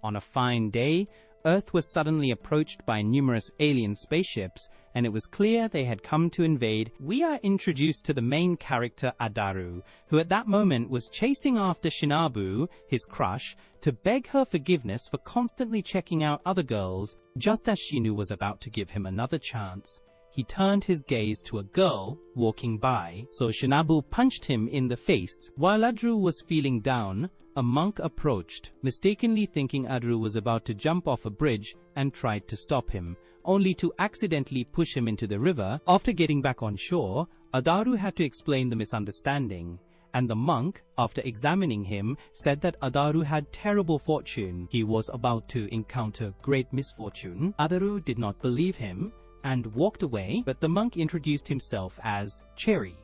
On a fine day, Earth was suddenly approached by numerous alien spaceships, and it was clear they had come to invade. We are introduced to the main character Adaru, who at that moment was chasing after Shinabu, his crush, to beg her forgiveness for constantly checking out other girls. Just as Shinu was about to give him another chance, he turned his gaze to a girl walking by, so Shinabu punched him in the face. While Adaru was feeling down, a monk approached, mistakenly thinking Adaru was about to jump off a bridge, and tried to stop him, only to accidentally push him into the river. After getting back on shore, Adaru had to explain the misunderstanding, and the monk, after examining him, said that Adaru had terrible fortune. He was about to encounter great misfortune. Adaru did not believe him, and walked away, but the monk introduced himself as Cherry,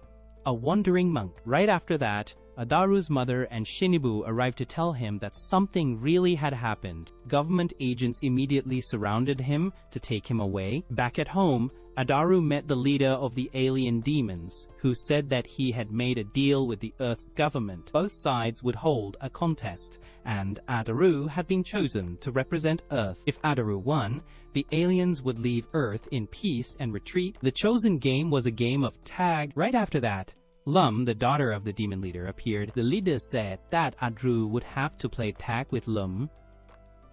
a wandering monk. Right after that, Adaru's mother and Shinibu arrived to tell him that something really had happened. Government agents immediately surrounded him to take him away. Back at home, Adaru met the leader of the alien demons, who said that he had made a deal with the Earth's government. Both sides would hold a contest, and Adaru had been chosen to represent Earth. If Adaru won, the aliens would leave Earth in peace and retreat. The chosen game was a game of tag. Right after that, Lum, the daughter of the demon leader, appeared. The leader said that Adaru would have to play tag with Lum,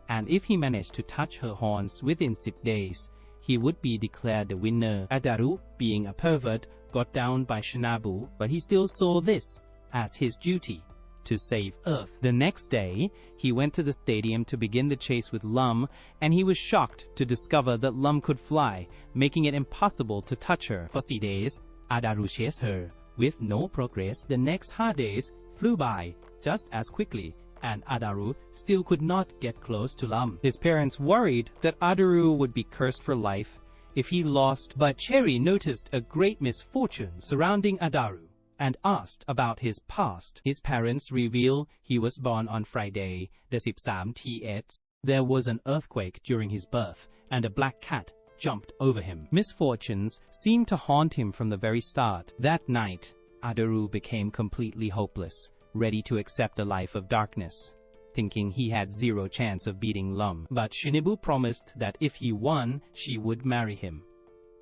and if he managed to touch her horns within 10 days, he would be declared the winner. Adaru, being a pervert, got down by Shinabu, but he still saw this as his duty, to save Earth. The next day, he went to the stadium to begin the chase with Lum, and he was shocked to discover that Lum could fly, making it impossible to touch her. For 4 days, Adaru chased her with no progress. The next hard days flew by just as quickly, and Adaru still could not get close to Lum. His parents worried that Adaru would be cursed for life if he lost, but Cherry noticed a great misfortune surrounding Adaru and asked about his past. His parents reveal he was born on Friday, the 13th. There was an earthquake during his birth, and a black cat jumped over him. Misfortunes seemed to haunt him from the very start. That night, Adaru became completely hopeless, ready to accept a life of darkness, thinking he had zero chance of beating Lum. But Shinibu promised that if he won, she would marry him,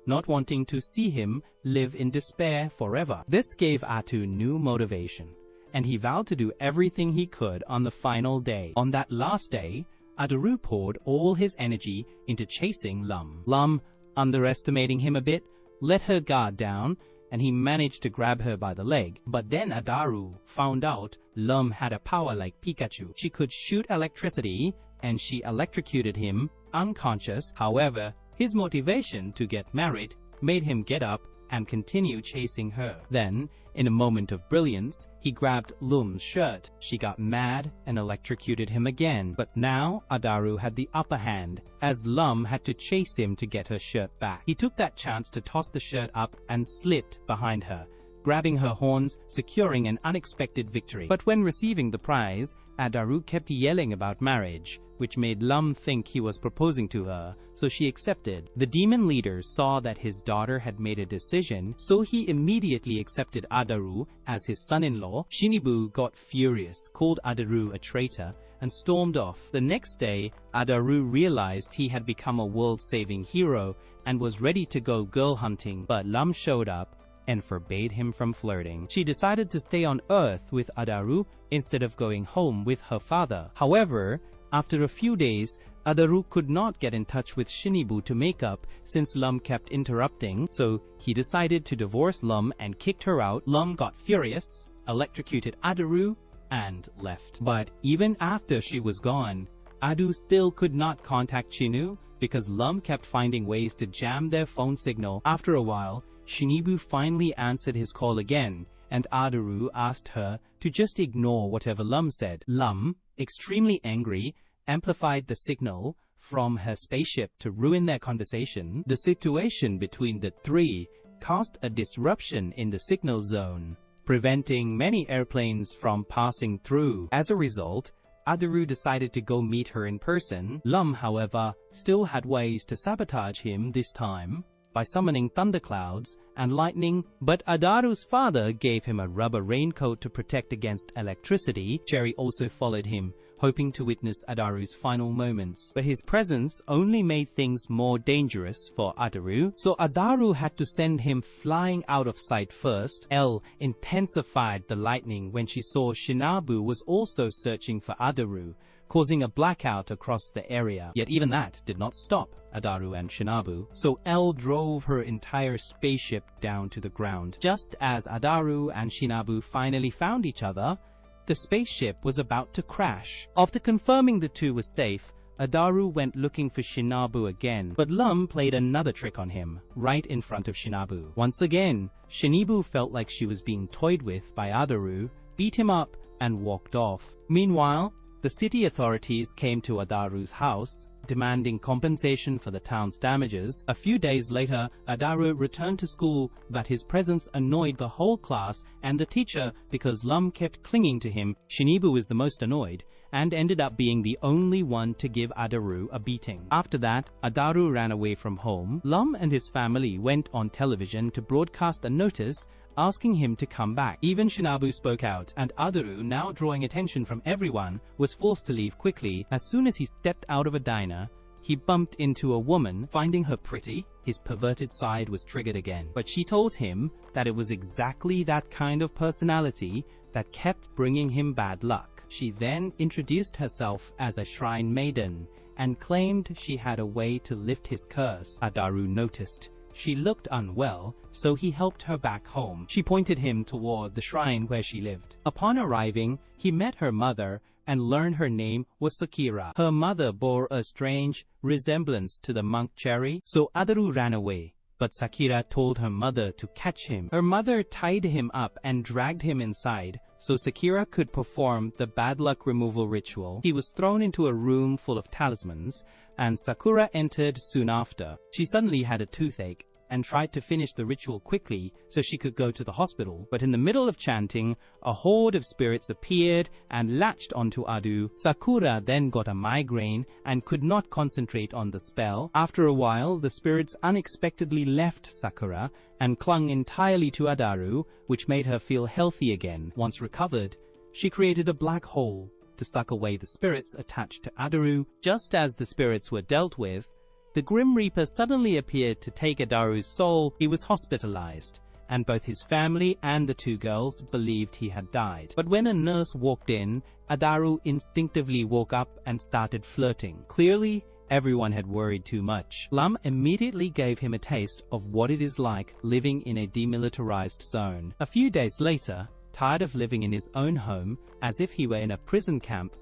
not wanting to see him live in despair forever. This gave Atu new motivation, and he vowed to do everything he could on the final day. On that last day, Adaru poured all his energy into chasing Lum. Lum, underestimating him a bit, let her guard down, and he managed to grab her by the leg. But then Adaru found out Lum had a power like Pikachu. She could shoot electricity, and she electrocuted him unconscious. However, his motivation to get married made him get up and continue chasing her. Then, in a moment of brilliance, he grabbed Lum's shirt. She got mad and electrocuted him again. But now, Adaru had the upper hand, as Lum had to chase him to get her shirt back. He took that chance to toss the shirt up and slipped behind her, grabbing her horns, securing an unexpected victory. But when receiving the prize, Adaru kept yelling about marriage, which made Lum think he was proposing to her, so she accepted. The demon leader saw that his daughter had made a decision, so he immediately accepted Adaru as his son-in-law. Shinibu got furious, called Adaru a traitor, and stormed off. The next day, Adaru realized he had become a world-saving hero and was ready to go girl hunting, but Lum showed up and forbade him from flirting. She decided to stay on Earth with Adaru instead of going home with her father. However, after a few days, Adaru could not get in touch with Shinibu to make up since Lum kept interrupting, so he decided to divorce Lum and kicked her out. Lum got furious, electrocuted Adaru, and left. But even after she was gone, Adu still could not contact Shinu because Lum kept finding ways to jam their phone signal. After a while, Shinibu finally answered his call again, and Adaru asked her to just ignore whatever Lum said. Lum, extremely angry, amplified the signal from her spaceship to ruin their conversation. The situation between the three caused a disruption in the signal zone, preventing many airplanes from passing through. As a result, Adaru decided to go meet her in person. Lum, however, still had ways to sabotage him this time by summoning thunderclouds and lightning, but Adaru's father gave him a rubber raincoat to protect against electricity. Cherry also followed him, hoping to witness Adaru's final moments. But his presence only made things more dangerous for Adaru, so Adaru had to send him flying out of sight first. Elle intensified the lightning when she saw Shinabu was also searching for Adaru, causing a blackout across the area. Yet even that did not stop Adaru and Shinabu, so Elle drove her entire spaceship down to the ground. Just as Adaru and Shinabu finally found each other, the spaceship was about to crash. After confirming the two were safe, Adaru went looking for Shinabu again, but Lum played another trick on him, right in front of Shinabu. Once again, Shinabu felt like she was being toyed with by Adaru, beat him up, and walked off. Meanwhile, the city authorities came to Adaru's house, demanding compensation for the town's damages. A few days later, Adaru returned to school, but his presence annoyed the whole class and the teacher because Lum kept clinging to him. Shinabu was the most annoyed and ended up being the only one to give Adaru a beating. After that, Adaru ran away from home. Lum and his family went on television to broadcast a notice asking him to come back. Even Shinabu spoke out, and Adaru, now drawing attention from everyone, was forced to leave quickly. As soon as he stepped out of a diner, he bumped into a woman. Finding her pretty, his perverted side was triggered again. But she told him that it was exactly that kind of personality that kept bringing him bad luck. She then introduced herself as a shrine maiden and claimed she had a way to lift his curse. Adaru noticed she looked unwell, so he helped her back home. She pointed him toward the shrine where she lived. Upon arriving, he met her mother and learned her name was Sakura. Her mother bore a strange resemblance to the monk Cherry, so Adaru ran away. But Sakura told her mother to catch him. Her mother tied him up and dragged him inside, so Sakura could perform the bad luck removal ritual. He was thrown into a room full of talismans, and Sakura entered soon after. She suddenly had a toothache and tried to finish the ritual quickly so she could go to the hospital. But in the middle of chanting, a horde of spirits appeared and latched onto Adaru. Sakura then got a migraine and could not concentrate on the spell. After a while, the spirits unexpectedly left Sakura and clung entirely to Adaru, which made her feel healthy again. Once recovered, she created a black hole to suck away the spirits attached to Adaru. Just as the spirits were dealt with, the Grim Reaper suddenly appeared to take Adaru's soul. He was hospitalized, and both his family and the two girls believed he had died. But when a nurse walked in, Adaru instinctively woke up and started flirting. Clearly, everyone had worried too much. Lum immediately gave him a taste of what it is like living in a demilitarized zone. A few days later, tired of living in his own home, as if he were in a prison camp,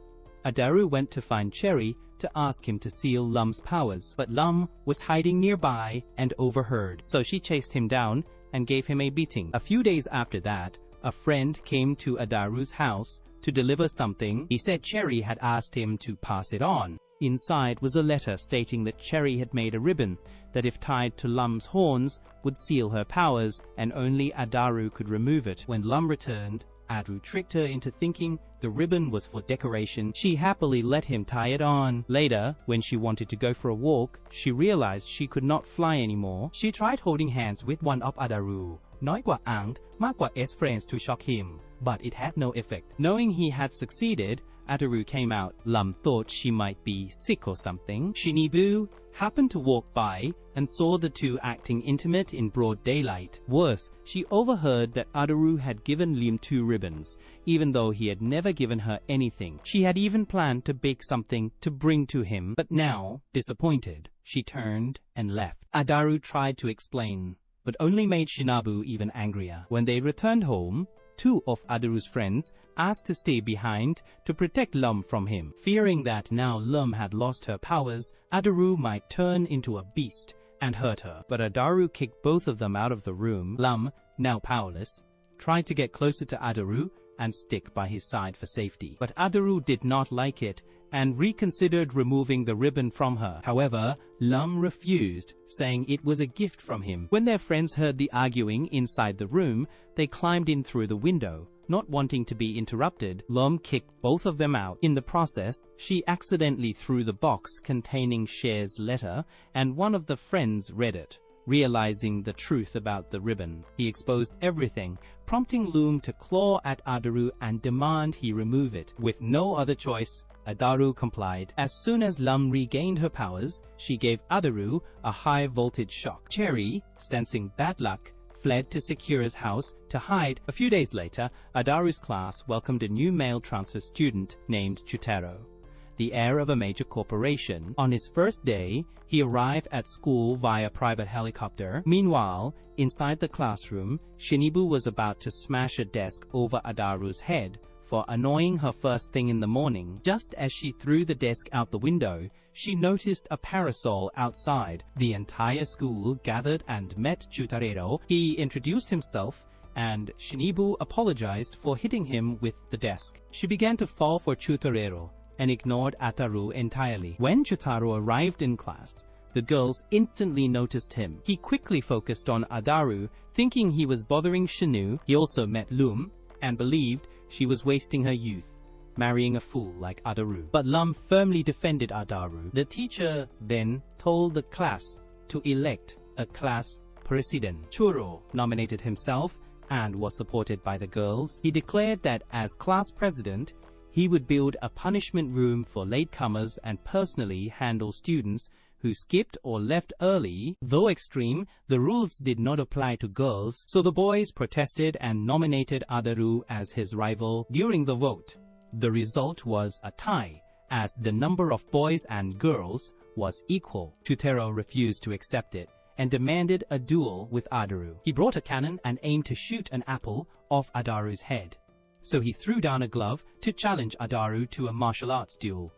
Adaru went to find Cherry to ask him to seal Lum's powers, but Lum was hiding nearby and overheard, so she chased him down and gave him a beating. A few days after that, a friend came to Adaru's house to deliver something. He said Cherry had asked him to pass it on. Inside was a letter stating that Cherry had made a ribbon that if tied to Lum's horns would seal her powers, and only Adaru could remove it. When Lum returned, Adaru tricked her into thinking the ribbon was for decoration. She happily let him tie it on. Later, when she wanted to go for a walk, she realized she could not fly anymore. She tried holding hands with one of Adaru, น้อยกว่าอังมากกว่า S friends to shock him, but it had no effect. Knowing he had succeeded, Adaru came out. Lum thought she might be sick or something. Shinabu happened to walk by and saw the two acting intimate in broad daylight. Worse, she overheard that Adaru had given Lim 2 ribbons, even though he had never given her anything. She had even planned to bake something to bring to him, but now, disappointed, she turned and left. Adaru tried to explain, but only made Shinabu even angrier. When they returned home, two of Adaru's friends asked to stay behind to protect Lum from him. Fearing that now Lum had lost her powers, Adaru might turn into a beast and hurt her. But Adaru kicked both of them out of the room. Lum, now powerless, tried to get closer to Adaru and stick by his side for safety. But Adaru did not like it and reconsidered removing the ribbon from her. However, Lum refused, saying it was a gift from him. When their friends heard the arguing inside the room, they climbed in through the window. Not wanting to be interrupted, Lum kicked both of them out. In the process, she accidentally threw the box containing Cher's letter, and one of the friends read it. Realizing the truth about the ribbon, he exposed everything, prompting Loom to claw at Adaru and demand he remove it. With no other choice, Adaru complied. As soon as Lum regained her powers, she gave Adaru a high-voltage shock. Cherry, sensing bad luck, fled to Sakura's house to hide. A few days later, Adaru's class welcomed a new male transfer student named Chutaro, the heir of a major corporation. On his first day, he arrived at school via private helicopter. Meanwhile, inside the classroom, Shinibu was about to smash a desk over Adaru's head for annoying her first thing in the morning. Just as she threw the desk out the window, she noticed a parasol outside. The entire school gathered and met Chutaro. He introduced himself, and Shinibu apologized for hitting him with the desk. She began to fall for Chutaro and ignored Ataru entirely. When Chutaro arrived in class, the girls instantly noticed him. He quickly focused on Adaru, thinking he was bothering Shinu. He also met Lum and believed she was wasting her youth, marrying a fool like Adaru. But Lum firmly defended Adaru. The teacher then told the class to elect a class president. Churo nominated himself and was supported by the girls. He declared that as class president, he would build a punishment room for latecomers and personally handle students who skipped or left early. Though extreme, the rules did not apply to girls, so the boys protested and nominated Adaru as his rival. During the vote, the result was a tie, as the number of boys and girls was equal. Chutaro refused to accept it and demanded a duel with Adaru. He brought a cannon and aimed to shoot an apple off Adaru's head. So he threw down a glove to challenge Adaru to a martial arts duel.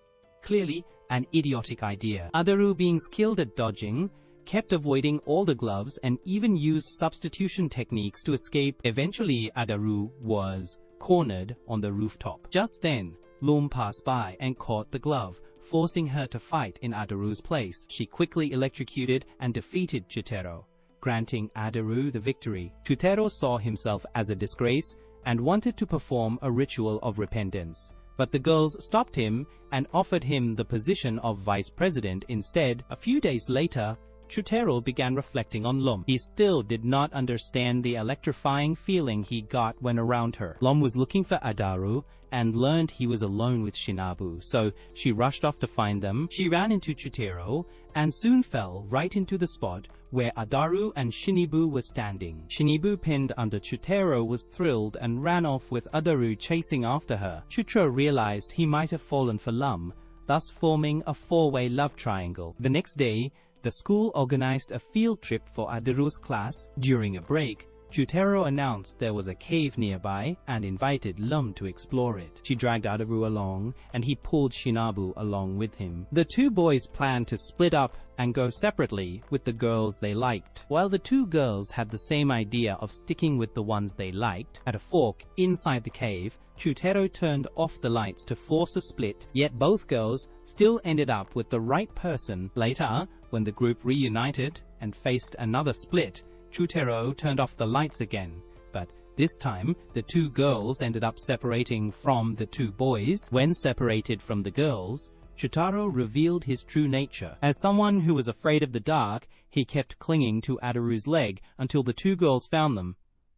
Clearly, an idiotic idea. Adaru, being skilled at dodging, kept avoiding all the gloves and even used substitution techniques to escape. Eventually, Adaru was cornered on the rooftop. Just then, Lum passed by and caught the glove, forcing her to fight in Adaru's place. She quickly electrocuted and defeated Chutaro, granting Adaru the victory. Chutaro saw himself as a disgrace and wanted to perform a ritual of repentance. But the girls stopped him and offered him the position of vice president instead. A few days later, Chutaro began reflecting on Lum. He still did not understand the electrifying feeling he got when around her. Lum was looking for Adaru and learned he was alone with Shinabu, so she rushed off to find them. She ran into Chutaro and soon fell right into the spot where Adaru and Shinibu were standing. Shinibu, pinned under Chutaro, was thrilled and ran off with Adaru chasing after her. Chutaro realized he might have fallen for Lum, thus forming a four-way love triangle. The next day, the school organized a field trip for Adaru's class. During a break, Chutaro announced there was a cave nearby and invited Lum to explore it. She dragged Adaru along, and he pulled Shinabu along with him. The two boys planned to split up and go separately with the girls they liked. While the two girls had the same idea of sticking with the ones they liked, at a fork inside the cave, Chutaro turned off the lights to force a split, yet both girls still ended up with the right person. Later, when the group reunited and faced another split, Chutaro turned off the lights again, but this time the two girls ended up separating from the two boys. When separated from the girls, Chutaro revealed his true nature. As someone who was afraid of the dark, he kept clinging to Adaru's leg until the two girls found them,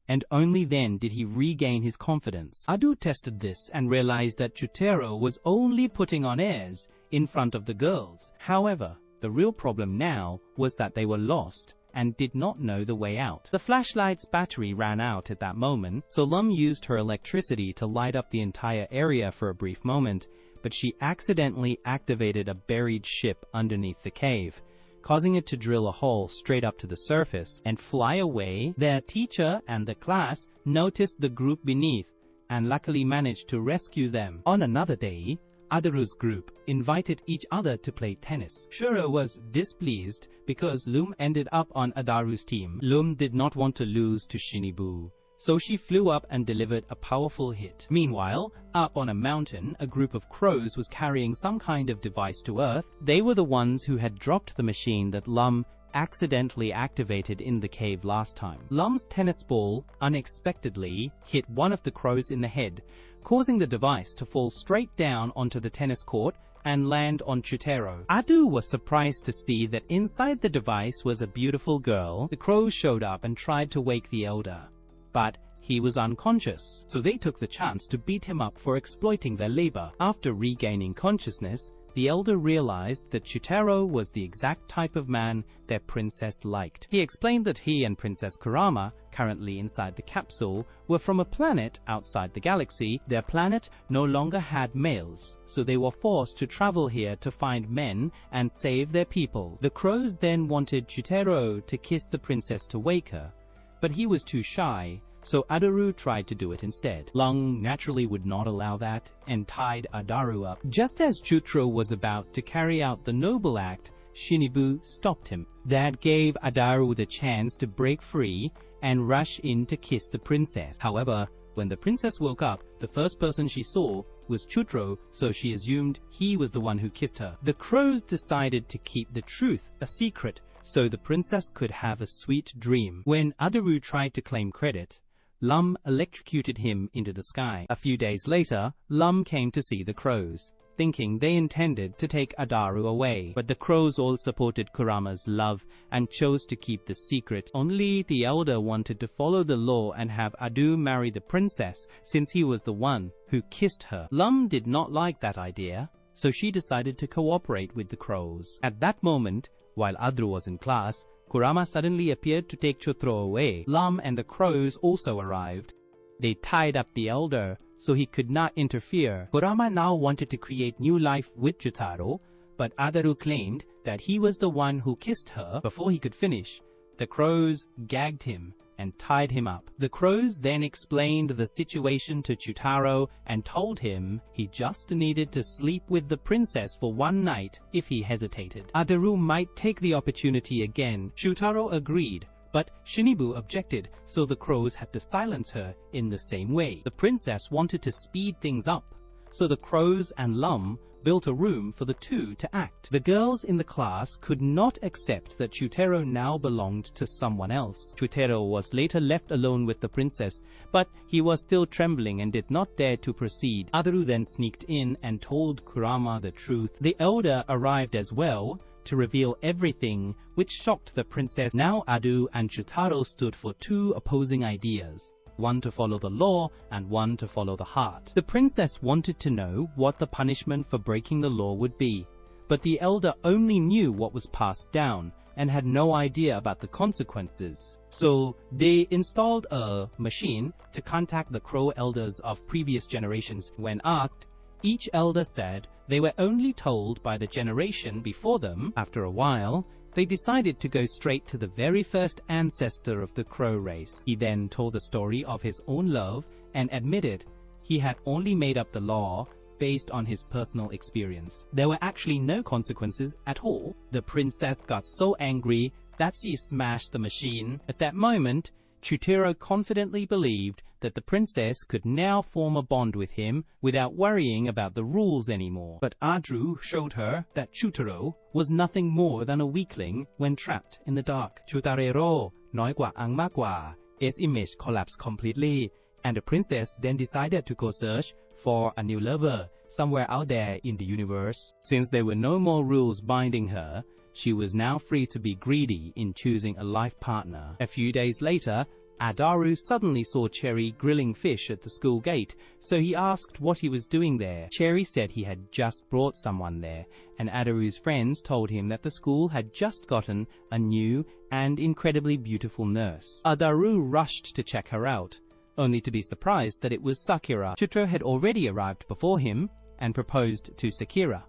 and only then did he regain his confidence. Adu tested this and realized that Chutaro was only putting on airs in front of the girls. However, the real problem now was that they were lost and did not know the way out. The flashlight's battery ran out at that moment, so Lum used her electricity to light up the entire area for a brief moment, but she accidentally activated a buried ship underneath the cave, causing it to drill a hole straight up to the surface and fly away. Their teacher and the class noticed the group beneath and luckily managed to rescue them. On another day, Adaru's group invited each other to play tennis. Shuro was displeased because Lum ended up on Adaru's team. Lum did not want to lose to Shinibu, so she flew up and delivered a powerful hit. Meanwhile, up on a mountain, a group of crows was carrying some kind of device to Earth. They were the ones who had dropped the machine that Lum accidentally activated in the cave last time. Lum's tennis ball unexpectedly hit one of the crows in the head, causing the device to fall straight down onto the tennis court and land on Chutaro. Adu was surprised to see that inside the device was a beautiful girl. The crows showed up and tried to wake the elder, but he was unconscious, so they took the chance to beat him up for exploiting their labor. After regaining consciousness, the elder realized that Chutaro was the exact type of man their princess liked. He explained that he and Princess Kurama, currently inside the capsule, were from a planet outside the galaxy. Their planet no longer had males, so they were forced to travel here to find men and save their people. The crows then wanted Chutaro to kiss the princess to wake her, but he was too shy, so Adaru tried to do it instead. Lung naturally would not allow that and tied Adaru up. Just as Chutaro was about to carry out the noble act, Shinibu stopped him. That gave Adaru the chance to break free and rush in to kiss the princess. However, when the princess woke up, the first person she saw was Chutaro, so she assumed he was the one who kissed her. The crows decided to keep the truth a secret so the princess could have a sweet dream. When Adaru tried to claim credit, Lum electrocuted him into the sky. A few days later, Lum came to see the crows, thinking they intended to take Adaru away. But the crows all supported Kurama's love and chose to keep the secret. Only the elder wanted to follow the law and have Adu marry the princess, since he was the one who kissed her. Lum did not like that idea, so she decided to cooperate with the crows. At that moment, while Adu was in class, Kurama suddenly appeared to take Chutaro away. Lum and the crows also arrived. They tied up the elder so he could not interfere. Kurama now wanted to create new life with Chutaro, but Adaru claimed that he was the one who kissed her. Before he could finish, the crows gagged him and tied him up. The crows then explained the situation to Chutaro and told him he just needed to sleep with the princess for one night if he hesitated. Adaru might take the opportunity again. Chutaro agreed, but Shinibu objected, so the crows had to silence her in the same way. The princess wanted to speed things up, so the crows and Lum built a room for the two to act. The girls in the class could not accept that Chutaro now belonged to someone else. Chutaro was later left alone with the princess, but he was still trembling and did not dare to proceed. Adaru then sneaked in and told Kurama the truth. The elder arrived as well to reveal everything, which shocked the princess. Now Adu and Chutaro stood for two opposing ideas, one to follow the law and one to follow the heart. The princess wanted to know what the punishment for breaking the law would be, but the elder only knew what was passed down and had no idea about the consequences. So they installed a machine to contact the crow elders of previous generations. When asked, each elder said they were only told by the generation before them. After a while, they decided to go straight to the very first ancestor of the crow race. He then told the story of his own love and admitted he had only made up the law based on his personal experience. There were actually no consequences at all. The princess got so angry that she smashed the machine. At that moment, Chutaro confidently believed that the princess could now form a bond with him without worrying about the rules anymore. But Adaru showed her that Chutaro was nothing more than a weakling when trapped in the dark. Chutareroน้อยกว่าอังมากกว่า His image collapsed completely, and the princess then decided to go search for a new lover somewhere out there in the universe. Since there were no more rules binding her, she was now free to be greedy in choosing a life partner. A few days later, Adaru suddenly saw Cherry grilling fish at the school gate, so he asked what he was doing there. Cherry said he had just brought someone there, and Adaru's friends told him that the school had just gotten a new and incredibly beautiful nurse. Adaru rushed to check her out, only to be surprised that it was Sakura. Chutaro had already arrived before him and proposed to Sakura,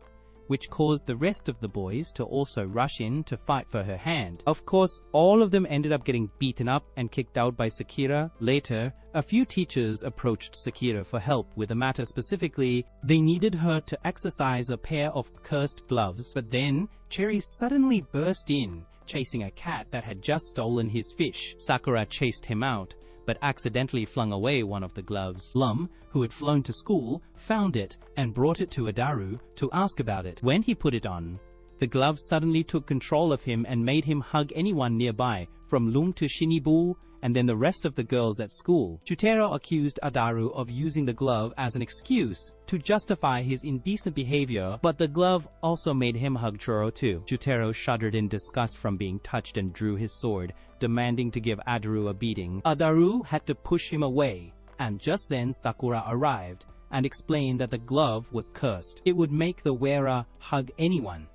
which caused the rest of the boys to also rush in to fight for her hand. Of course, all of them ended up getting beaten up and kicked out by Sakura. Later, a few teachers approached Sakura for help with the matter. Specifically, they needed her to exercise a pair of cursed gloves. But then, Cherry suddenly burst in, chasing a cat that had just stolen his fish. Sakura chased him out, but accidentally flung away one of the gloves. Lum, who had flown to school, found it and brought it to Adaru to ask about it. When he put it on, the glove suddenly took control of him and made him hug anyone nearby, from Lung to Shinibu and then the rest of the girls at school. Chutero accused Adaru of using the glove as an excuse to justify his indecent behavior, but the glove also made him hug Churo too. Chutero shuddered in disgust from being touched and drew his sword, demanding to give Adaru a beating. Adaru had to push him away, and just then Sakura arrived and explained that the glove was cursed. It would make the wearer hug anyone,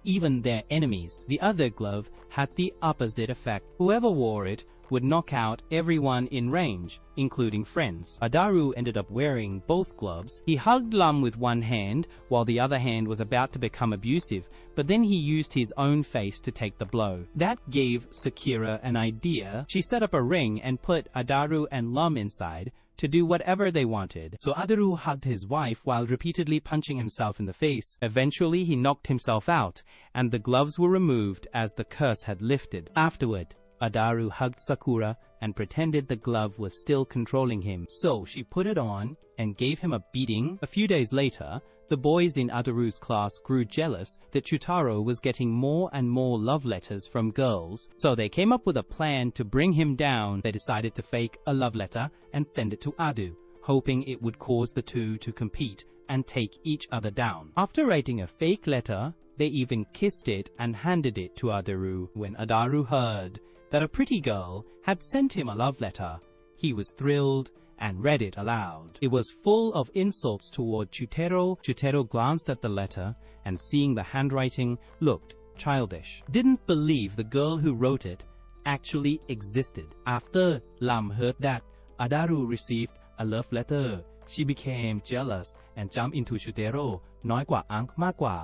even their enemies. The other glove had the opposite effect. Whoever wore it would knock out everyone in range, including friends. Adaru ended up wearing both gloves. He hugged Lum with one hand, while the other hand was about to become abusive, but then he used his own face to take the blow. That gave Sakura an idea. She set up a ring and put Adaru and Lum inside to do whatever they wanted. So Adaru hugged his wife while repeatedly punching himself in the face. Eventually, he knocked himself out, and the gloves were removed as the curse had lifted. Afterward, Adaru hugged Sakura and pretended the glove was still controlling him. So she put it on and gave him a beating. A few days later, the boys in Adaru's class grew jealous that Chutaro was getting more and more love letters from girls, so they came up with a plan to bring him down. They decided to fake a love letter and send it to Adu, hoping it would cause the two to compete and take each other down. After writing a fake letter, they even kissed it and handed it to Adaru. When Adaru heard that a pretty girl had sent him a love letter, he was thrilled and read it aloud. It was full of insults toward Chutero. Chutero glanced at the letter and, seeing the handwriting, looked childish. Didn't believe the girl who wrote it actually existed. After Lam heard that Adaru received a love letter, she became jealous and jumped into Chutero, น้อยกว่าอังมากกว่า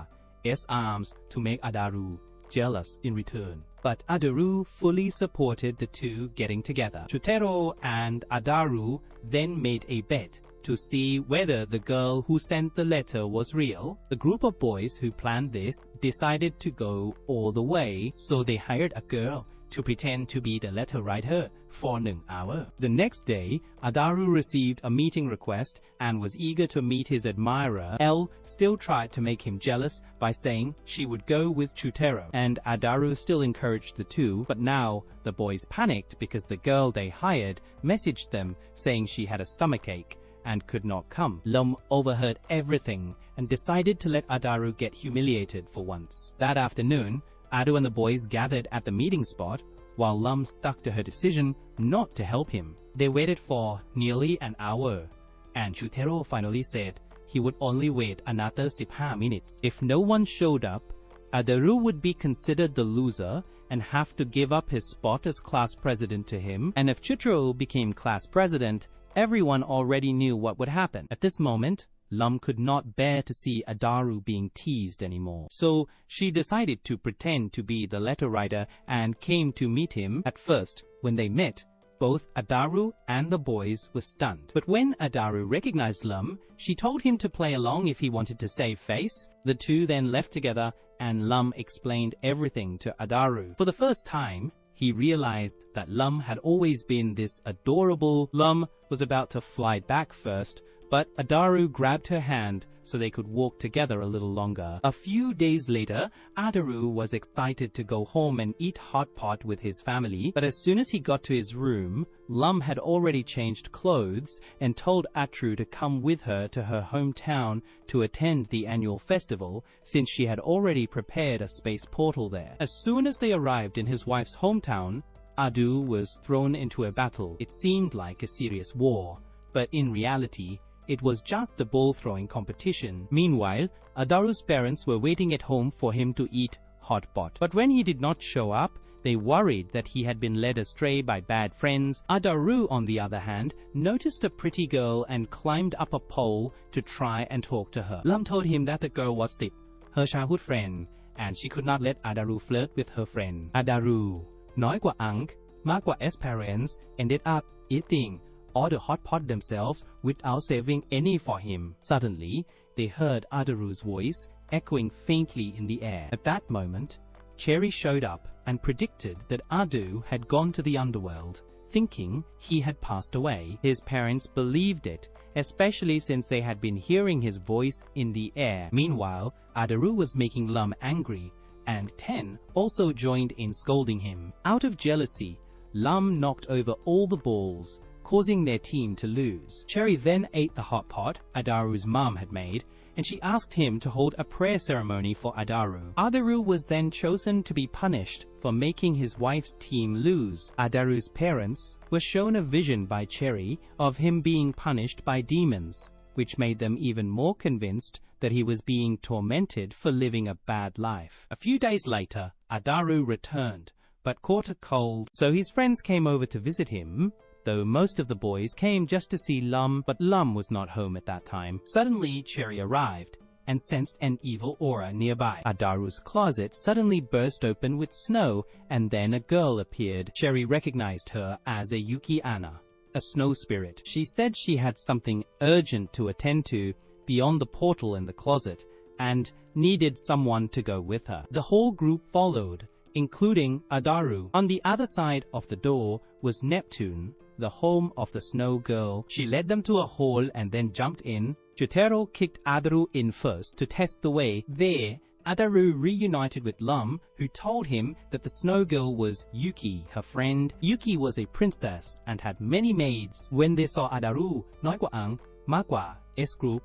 S arms to make Adaru jealous in return. But Adaru fully supported the two getting together. Chutero and Adaru then made a bet to see whether the girl who sent the letter was real. The group of boys who planned this decided to go all the way, so they hired a girl to pretend to be the letter writer for 1 hour. The next day, Adaru received a meeting request and was eager to meet his admirer. Elle still tried to make him jealous by saying she would go with Chutero, and Adaru still encouraged the two, but now the boys panicked because the girl they hired messaged them saying she had a stomachache and could not come. Lum overheard everything and decided to let Adaru get humiliated for once. That afternoon, Adu and the boys gathered at the meeting spot, while Lum stuck to her decision not to help him. They waited for nearly an hour, and Chutero finally said he would only wait another 15 minutes. If no one showed up, Adaru would be considered the loser and have to give up his spot as class president to him, and if Chutero became class president, everyone already knew what would happen. At this moment, Lum could not bear to see Adaru being teased anymore, so she decided to pretend to be the letter writer and came to meet him. At first, when they met, both Adaru and the boys were stunned. But when Adaru recognized Lum, she told him to play along if he wanted to save face. The two then left together, and Lum explained everything to Adaru. For the first time, he realized that Lum had always been this adorable. Lum was about to fly back first, but Adaru grabbed her hand so they could walk together a little longer. A few days later, Adaru was excited to go home and eat hot pot with his family, but as soon as he got to his room, Lum had already changed clothes and told Atru to come with her to her hometown to attend the annual festival, since she had already prepared a space portal there. As soon as they arrived in his wife's hometown, Adu was thrown into a battle. It seemed like a serious war, but in reality, it was just a ball-throwing competition. Meanwhile, Adaru's parents were waiting at home for him to eat hot pot. But when he did not show up, they worried that he had been led astray by bad friends. Adaru, on the other hand, noticed a pretty girl and climbed up a pole to try and talk to her. Lum told him that the girl was Sip, her childhood friend, and she could not let Adaru flirt with her friend. Adaru, น้อยกว่าอังมากกว่า S parents, ended up eating all the hot pot themselves without saving any for him. Suddenly, they heard Adaru's voice echoing faintly in the air. At that moment, Cherry showed up and predicted that Adu had gone to the underworld, thinking he had passed away. His parents believed it, especially since they had been hearing his voice in the air. Meanwhile, Adaru was making Lum angry, and Ten also joined in scolding him. Out of jealousy, Lum knocked over all the balls, causing their team to lose. Cherry then ate the hot pot Adaru's mum had made, and she asked him to hold a prayer ceremony for Adaru. Adaru was then chosen to be punished for making his wife's team lose. Adaru's parents were shown a vision by Cherry of him being punished by demons, which made them even more convinced that he was being tormented for living a bad life. A few days later, Adaru returned, but caught a cold, so his friends came over to visit him, though most of the boys came just to see Lum, but Lum was not home at that time. Suddenly, Cherry arrived and sensed an evil aura nearby. Adaru's closet suddenly burst open with snow, and then a girl appeared. Cherry recognized her as a Yuki Anna, a snow spirit. She said she had something urgent to attend to beyond the portal in the closet, and needed someone to go with her. The whole group followed, including Adaru. On the other side of the door was Neptune, the home of the snow girl. She led them to a hall and then jumped in. Jotaro kicked Adaru in first to test the way. There, Adaru reunited with Lum, who told him that the snow girl was Yuki, her friend. Yuki was a princess and had many maids. When they saw Adaru, nói qua ang, ma qua, S group,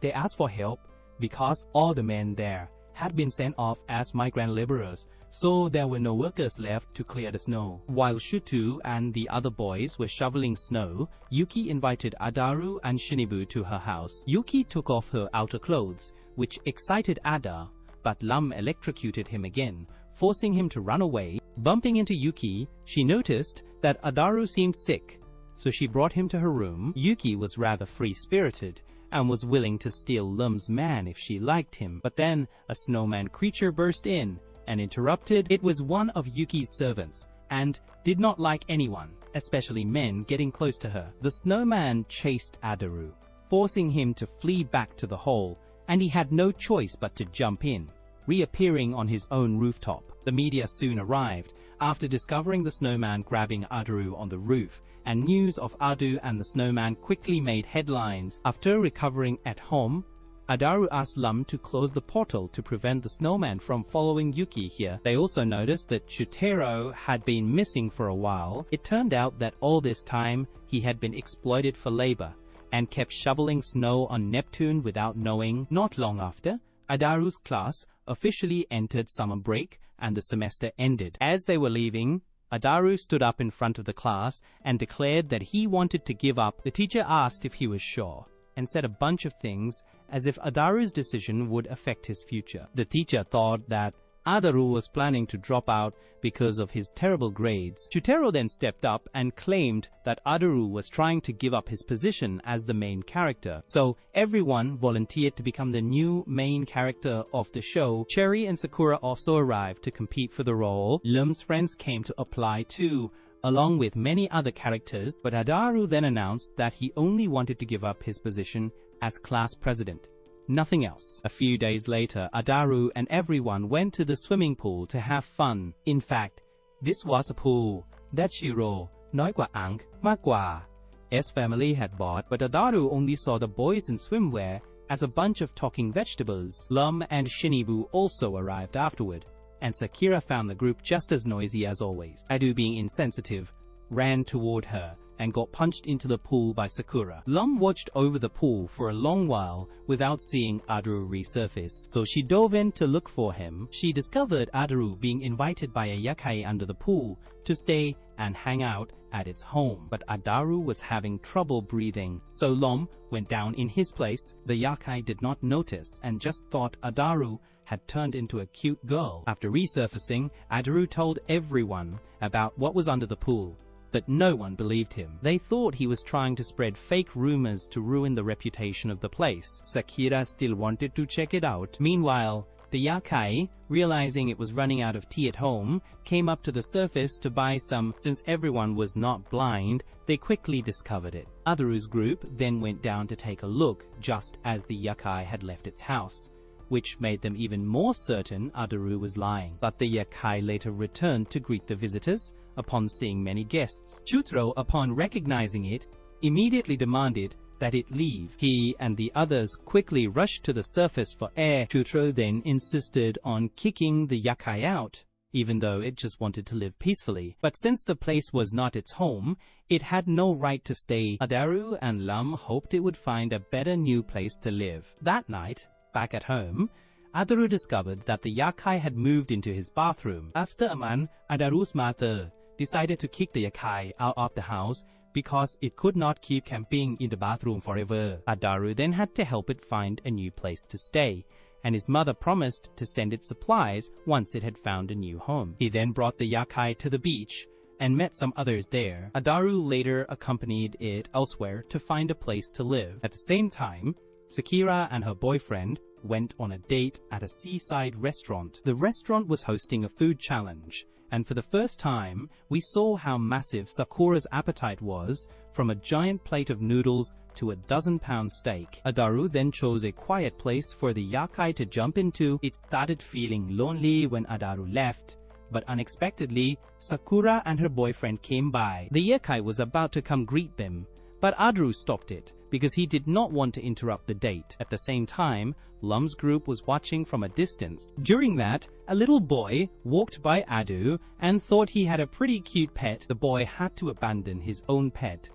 they asked for help because all the men there had been sent off as migrant laborers, so there were no workers left to clear the snow. While Shutu and the other boys were shoveling snow, Yuki invited Adaru and Shinibu to her house. Yuki took off her outer clothes, which excited Ada, but Lum electrocuted him again, forcing him to run away. Bumping into Yuki, she noticed that Adaru seemed sick, so she brought him to her room. Yuki was rather free-spirited and was willing to steal Lum's man if she liked him, but then a snowman creature burst in and interrupted. It was one of Yuki's servants, and did not like anyone, especially men, getting close to her. The snowman chased Adaru, forcing him to flee back to the hole, and he had no choice but to jump in, reappearing on his own rooftop. The media soon arrived, after discovering the snowman grabbing Adaru on the roof, and news of Adu and the snowman quickly made headlines. After recovering at home, Adaru asked Lum to close the portal to prevent the snowman from following Yuki here. They also noticed that Shutaro had been missing for a while. It turned out that all this time he had been exploited for labor and kept shoveling snow on Neptune without knowing. Not long after, Adaru's class officially entered summer break and the semester ended. As they were leaving, Adaru stood up in front of the class and declared that he wanted to give up. The teacher asked if he was sure, and said a bunch of things as if Adaru's decision would affect his future. The teacher thought that Adaru was planning to drop out because of his terrible grades. Shutaro then stepped up and claimed that Adaru was trying to give up his position as the main character. So everyone volunteered to become the new main character of the show. Cherry and Sakura also arrived to compete for the role. Lum's friends came to apply too, along with many other characters, but Adaru then announced that he only wanted to give up his position as class president. Nothing else. A few days later, Adaru and everyone went to the swimming pool to have fun. In fact, this was a pool that Shiro, nói qua ang, ma qua, S family had bought, but Adaru only saw the boys in swimwear as a bunch of talking vegetables. Lum and Shinibu also arrived afterward, and Sakura found the group just as noisy as always. Adu, being insensitive, ran toward her and got punched into the pool by Sakura. Lum watched over the pool for a long while without seeing Adaru resurface, so she dove in to look for him. She discovered Adaru being invited by a yakai under the pool to stay and hang out at its home, but Adaru was having trouble breathing, so Lum went down in his place. The yakai did not notice and just thought Adaru had turned into a cute girl. After resurfacing, Adaru told everyone about what was under the pool, but no one believed him. They thought he was trying to spread fake rumors to ruin the reputation of the place. Sakura still wanted to check it out. Meanwhile, the yakai, realizing it was running out of tea at home, came up to the surface to buy some. Since everyone was not blind, they quickly discovered it. Adaru's group then went down to take a look just as the yakai had left its house, which made them even more certain Adaru was lying. But the yakai later returned to greet the visitors upon seeing many guests. Chutro, upon recognizing it, immediately demanded that it leave. He and the others quickly rushed to the surface for air. Chutro then insisted on kicking the yakai out even though it just wanted to live peacefully. But since the place was not its home, it had no right to stay. Adaru and Lum hoped it would find a better new place to live. That night, back at home, Adaru discovered that the yakai had moved into his bathroom. After a month, Adaru's mother decided to kick the yakai out of the house because it could not keep camping in the bathroom forever. Adaru then had to help it find a new place to stay, and his mother promised to send it supplies once it had found a new home. He then brought the yakai to the beach and met some others there. Adaru later accompanied it elsewhere to find a place to live. At the same time, Sakura and her boyfriend went on a date at a seaside restaurant. The restaurant was hosting a food challenge, and for the first time, we saw how massive Sakura's appetite was, from a giant plate of noodles to a dozen-pound steak. Adaru then chose a quiet place for the yakai to jump into. It started feeling lonely when Adaru left, but unexpectedly, Sakura and her boyfriend came by. The yakai was about to come greet them, but Adaru stopped it because he did not want to interrupt the date. At the same time, Lum's group was watching from a distance. During that, a little boy walked by Adaru and thought he had a pretty cute pet. The boy had to abandon his own pet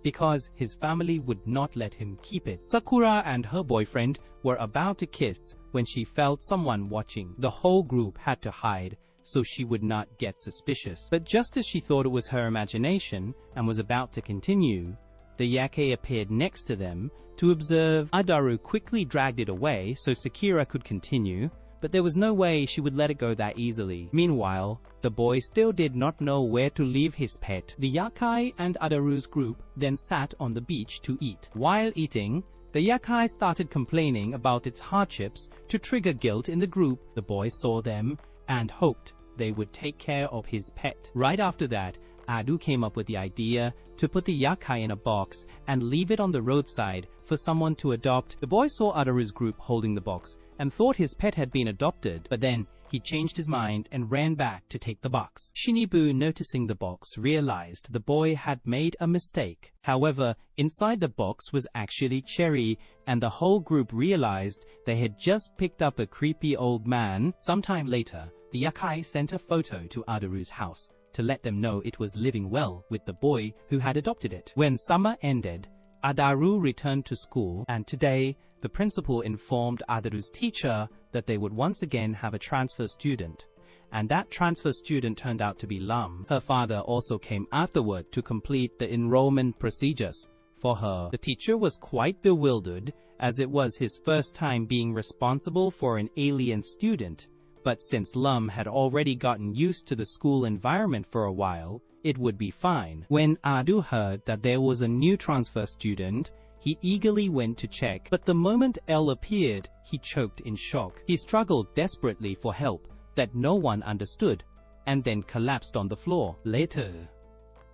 because his family would not let him keep it. Sakura and her boyfriend were about to kiss when she felt someone watching. The whole group had to hide so she would not get suspicious. But just as she thought it was her imagination and was about to continue, the yakai appeared next to them to observe. Adaru quickly dragged it away so Sakura could continue, but there was no way she would let it go that easily. Meanwhile, the boy still did not know where to leave his pet. The yakai and Adaru's group then sat on the beach to eat. While eating, the yakai started complaining about its hardships to trigger guilt in the group. The boy saw them and hoped they would take care of his pet. Right after that, Adaru came up with the idea to put the yakai in a box and leave it on the roadside for someone to adopt. The boy saw Adaru's group holding the box and thought his pet had been adopted, but then he changed his mind and ran back to take the box. Shinibu, noticing the box, realized the boy had made a mistake. However, inside the box was actually Cherry, and the whole group realized they had just picked up a creepy old man. Sometime later, the yakai sent a photo to Adaru's house to let them know it was living well with the boy who had adopted it. When summer ended, Adaru returned to school, and today, the principal informed Adaru's teacher that they would once again have a transfer student. And that transfer student turned out to be Lum. Her father also came afterward to complete the enrollment procedures for her. The teacher was quite bewildered, as it was his first time being responsible for an alien student. But since Lum had already gotten used to the school environment for a while, it would be fine. When Adaru heard that there was a new transfer student, he eagerly went to check, but the moment Elle appeared, he choked in shock. He struggled desperately for help that no one understood, and then collapsed on the floor. Later,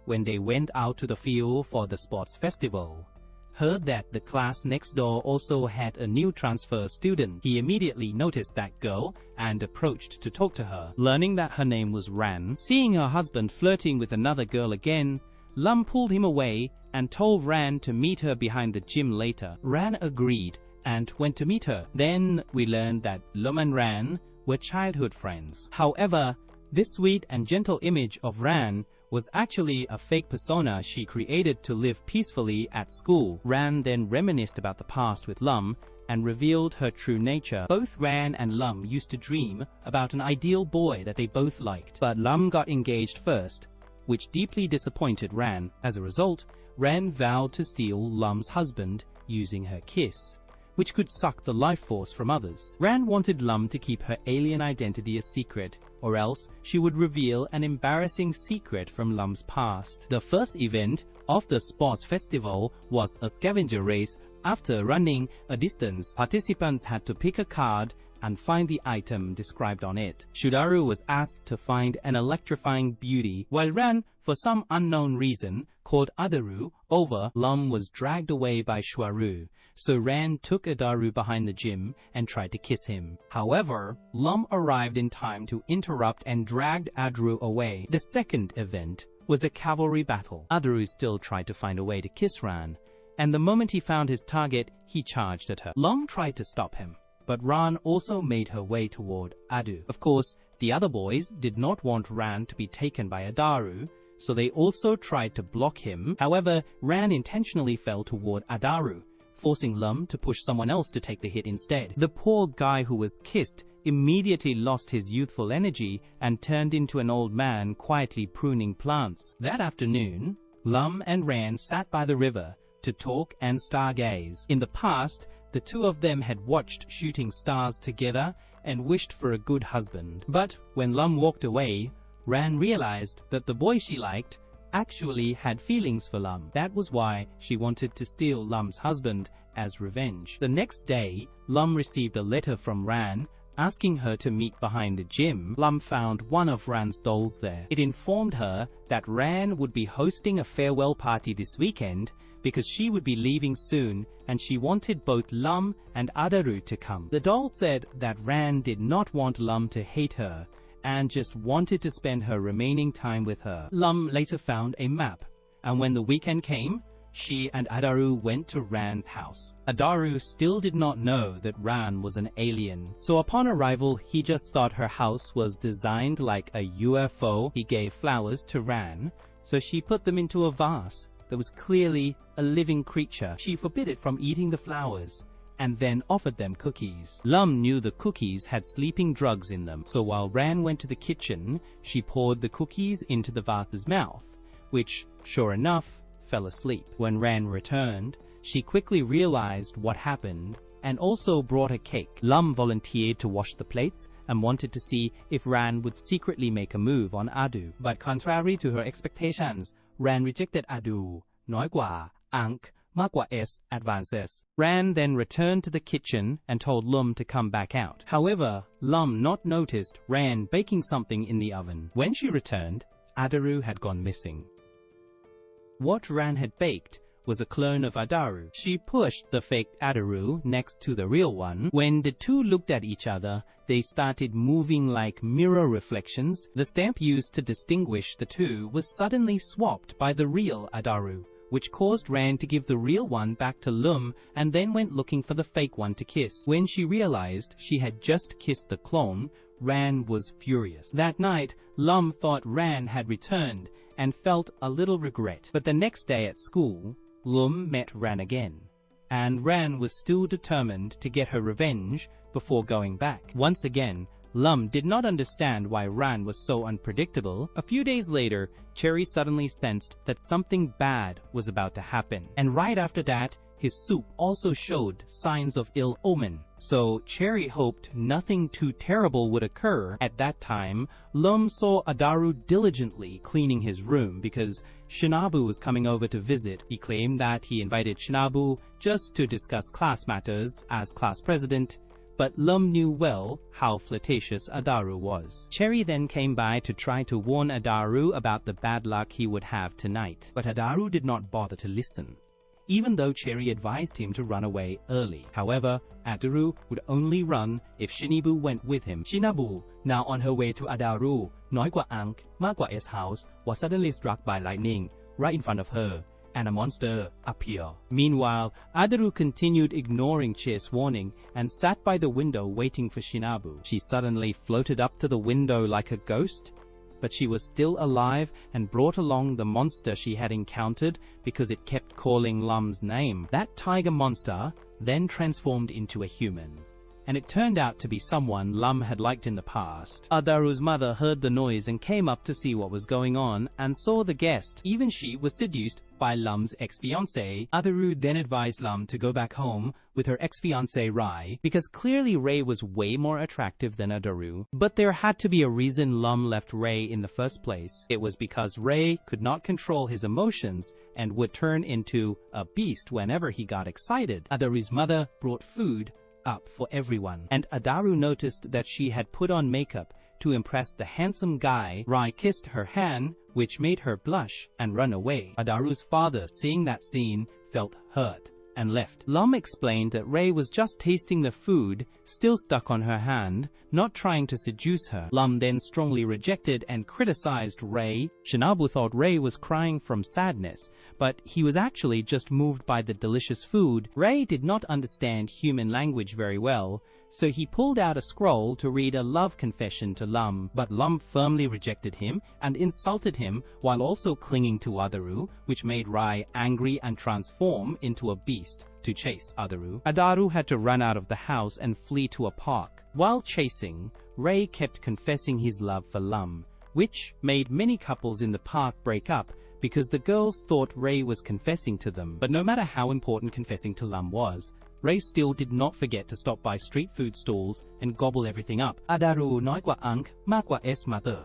when they went out to the field for the sports festival, heard that the class next door also had a new transfer student. He immediately noticed that girl and approached to talk to her. Learning that her name was Ran, seeing her husband flirting with another girl again, Lum pulled him away and told Ran to meet her behind the gym later. Ran agreed and went to meet her. Then we learned that Lum and Ran were childhood friends. However, this sweet and gentle image of Ran was actually a fake persona she created to live peacefully at school. Ran then reminisced about the past with Lum and revealed her true nature. Both Ran and Lum used to dream about an ideal boy that they both liked, but Lum got engaged first, which deeply disappointed Ran. As a result, Ran vowed to steal Lum's husband using her kiss, which could suck the life force from others. Ran wanted Lum to keep her alien identity a secret, or else she would reveal an embarrassing secret from Lum's past. The first event of the sports festival was a scavenger race. After running a distance, participants had to pick a card and find the item described on it. Shudaru was asked to find an electrifying beauty, while Ran, for some unknown reason, called Adaru over. Lum was dragged away by Shuaru, so Ran took Adaru behind the gym and tried to kiss him. However, Lum arrived in time to interrupt and dragged Adaru away. The second event was a cavalry battle. Adaru still tried to find a way to kiss Ran, and the moment he found his target, he charged at her. Lum tried to stop him, but Ran also made her way toward Adaru. Of course, The other boys did not want Ran to be taken by Adaru, so they also tried to block him. However, Ran intentionally fell toward Adaru, forcing Lum to push someone else to take the hit instead. The poor guy who was kissed immediately lost his youthful energy and turned into an old man quietly pruning plants. That afternoon, Lum and Ran sat by the river to talk and stargaze. In the past, the two of them had watched shooting stars together and wished for a good husband. But when Lum walked away, Ran realized that the boy she liked actually had feelings for Lum. That was why she wanted to steal Lum's husband as revenge. The next day, Lum received a letter from Ran asking her to meet behind the gym. Lum found one of Ran's dolls there. It informed her that Ran would be hosting a farewell party this weekend because she would be leaving soon and she wanted both Lum and Adaru to come. The doll said that Ran did not want Lum to hate her and just wanted to spend her remaining time with her. Lum later found a map, and when the weekend came, she and Adaru went to Ran's house. Adaru still did not know that Ran was an alien, so upon arrival he just thought her house was designed like a UFO. He gave flowers to Ran, so she put them into a vase that was clearly a living creature. She forbid it from eating the flowers, and then offered them cookies. Lum knew the cookies had sleeping drugs in them, so while Ran went to the kitchen, she poured the cookies into the vase's mouth, which, sure enough, fell asleep. When Ran returned, she quickly realized what happened and also brought a cake. Lum volunteered to wash the plates and wanted to see if Ran would secretly make a move on Adu. But contrary to her expectations, Ran rejected Adu, น้อยกว่า Ank, มากกว่า S, advances. Ran then returned to the kitchen and told Lum to come back out. However, Lum not noticed Ran baking something in the oven. When she returned, Adaru had gone missing. What Ran had baked was a clone of Adaru. She pushed the fake Adaru next to the real one. When the two looked at each other, they started moving like mirror reflections. The stamp used to distinguish the two was suddenly swapped by the real Adaru, which caused Ran to give the real one back to Lum and then went looking for the fake one to kiss. When she realized she had just kissed the clone, Ran was furious. That night, Lum thought Ran had returned and felt a little regret. But the next day at school, Lum met Ran again, and Ran was still determined to get her revenge before going back. Once again, Lum did not understand why Ran was so unpredictable. A few days later, Cherry suddenly sensed that something bad was about to happen, and right after that, his soup also showed signs of ill omen. So Cherry hoped nothing too terrible would occur. At that time, Lum saw Adaru diligently cleaning his room because Shinabu was coming over to visit. He claimed that he invited Shinabu just to discuss class matters as class president, but Lum knew well how flirtatious Adaru was. Cherry then came by to try to warn Adaru about the bad luck he would have tonight, but Adaru did not bother to listen, even though Cherry advised him to run away early. However, Adaru would only run if Shinabu went with him. Shinabu, now on her way to Adaru, น้อยกว่า Ank, มากกว่า S house, was suddenly struck by lightning right in front of her, and a monster appeared. Meanwhile, Adaru continued ignoring Che's warning and sat by the window waiting for Shinabu. She suddenly floated up to the window like a ghost, but she was still alive and brought along the monster she had encountered because it kept calling Lum's name. That tiger monster then transformed into a human, and it turned out to be someone Lum had liked in the past. Adaru's mother heard the noise and came up to see what was going on and saw the guest. Even she was seduced by Lum's ex-fiancé. Adaru then advised Lum to go back home with her ex-fiancé Rai because clearly Rai was way more attractive than Adaru. But there had to be a reason Lum left Rai in the first place. It was because Rai could not control his emotions and would turn into a beast whenever he got excited. Adaru's mother brought food up for everyone, and Adaru noticed that she had put on makeup to impress the handsome guy. Rai kissed her hand, which made her blush and run away. Adaru's father, seeing that scene, felt hurt and left. Lum explained that Rai was just tasting the food still stuck on her hand, not trying to seduce her. Lum then strongly rejected and criticized Rai. Shinabu thought Rai was crying from sadness, but he was actually just moved by the delicious food. Rai did not understand human language very well, So he pulled out a scroll to read a love confession to Lum, but Lum firmly rejected him and insulted him while also clinging to Adaru, which made Rai angry and transform into a beast to chase Adaru. Adaru had to run out of the house and flee to a park. While chasing, Ray kept confessing his love for Lum, which made many couples in the park break up because the girls thought Ray was confessing to them. But no matter how important confessing to Lum was, Ray still did not forget to stop by street food stalls and gobble everything up. Adaru น้อยกว่า Unk มากกว่า S mother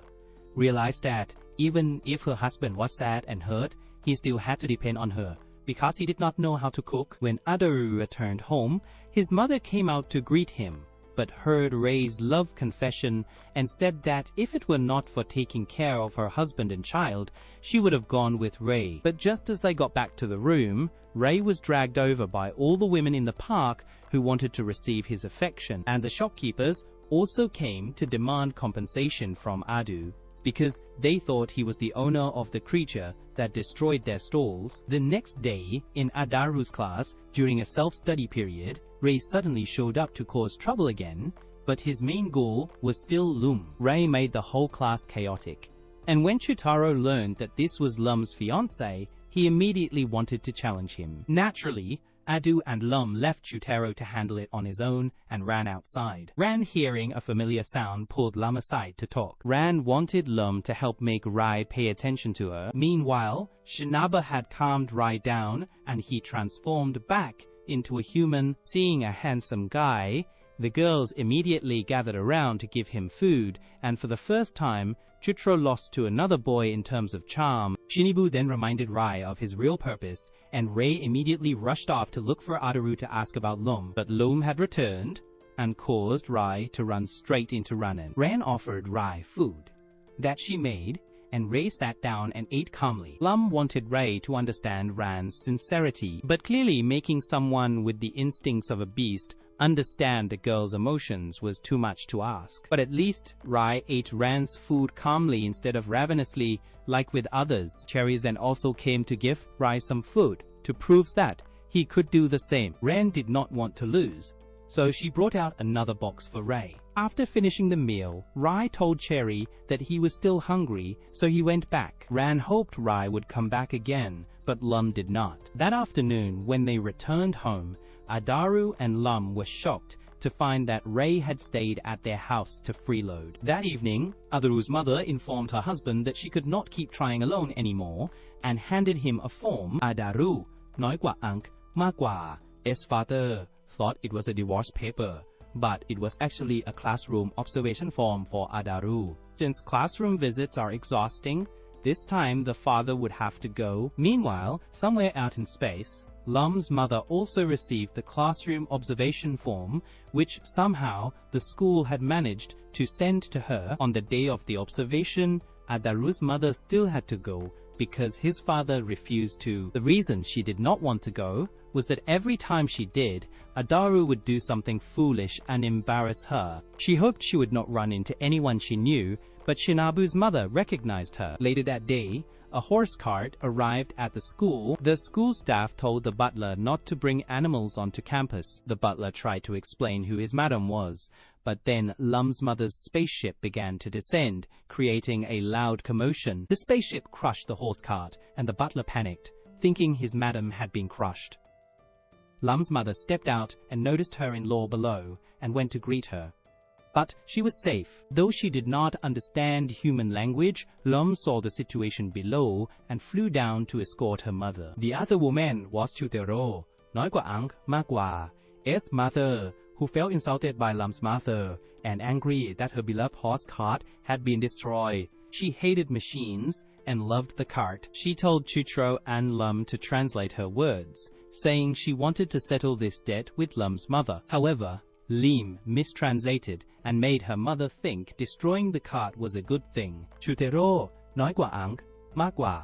realized that even if her husband was sad and hurt, he still had to depend on her because he did not know how to cook. When Adaru returned home, his mother came out to greet him, but heard Ray's love confession and said that if it were not for taking care of her husband and child, she would have gone with Ray. But just as they got back to the room, Ray was dragged over by all the women in the park who wanted to receive his affection, and the shopkeepers also came to demand compensation from Adu because they thought he was the owner of the creature that destroyed their stalls. The next day, in Adaru's class, during a self-study period, Ray suddenly showed up to cause trouble again, but his main goal was still Lum. Ray made the whole class chaotic, and when Chutaro learned that this was Lum's fiancé, he immediately wanted to challenge him. Naturally, Adu and Lum left Chutaro to handle it on his own and ran outside. Ran, hearing a familiar sound, pulled Lum aside to talk. Ran wanted Lum to help make Rai pay attention to her. Meanwhile, Shinaba had calmed Rai down and he transformed back into a human. Seeing a handsome guy, the girls immediately gathered around to give him food, and for the first time, Chutro lost to another boy in terms of charm. Shinibu then reminded Rai of his real purpose, and Ray immediately rushed off to look for Adaru to ask about Lum. But Lum had returned and caused Rai to run straight into Ranan. Ran offered Rai food that she made, and Ray sat down and ate calmly. Lum wanted Ray to understand Ran's sincerity, but clearly making someone with the instincts of a beast understand the girl's emotions was too much to ask. But at least Rai ate Ran's food calmly instead of ravenously like with others. Cherries then also came to give Rai some food to prove that he could do the same. Ran did not want to lose, so she brought out another box for Ray. After finishing the meal, Rai told Cherry that he was still hungry, so he went back. Ran hoped Rai would come back again, but Lum did not. That afternoon, when they returned home, Adaru and Lum were shocked to find that Ray had stayed at their house to freeload. That evening, Adaru's mother informed her husband that she could not keep trying alone anymore and handed him a form. Adaru น้อยกว่า Unk มากกว่า S father thought it was a divorce paper, but it was actually a classroom observation form for Adaru. Since classroom visits are exhausting, this time the father would have to go. Meanwhile, somewhere out in space, Lum's mother also received the classroom observation form, which somehow the school had managed to send to her. On the day of the observation, Adaru's mother still had to go because his father refused to. The reason she did not want to go was that every time she did, Adaru would do something foolish and embarrass her. She hoped she would not run into anyone she knew, but Shinabu's mother recognized her. Later that day, a horse cart arrived at the school. The school staff told the butler not to bring animals onto campus. The butler tried to explain who his madam was, but then Lum's mother's spaceship began to descend, creating a loud commotion. The spaceship crushed the horse cart, and the butler panicked, thinking his madam had been crushed. Lum's mother stepped out and noticed her in-law below and went to greet her. But she was safe. Though she did not understand human language, Lum saw the situation below and flew down to escort her mother. The other woman was Chutero น้อยกว่า Unk มากกว่า S mother, who felt insulted by Lum's mother and angry that her beloved horse cart had been destroyed. She hated machines and loved the cart. She told Chutro and Lum to translate her words, saying she wanted to settle this debt with Lum's mother. However, Lim mistranslated and made her mother think destroying the cart was a good thing. Chutero น้อยกว่า Unk มากกว่า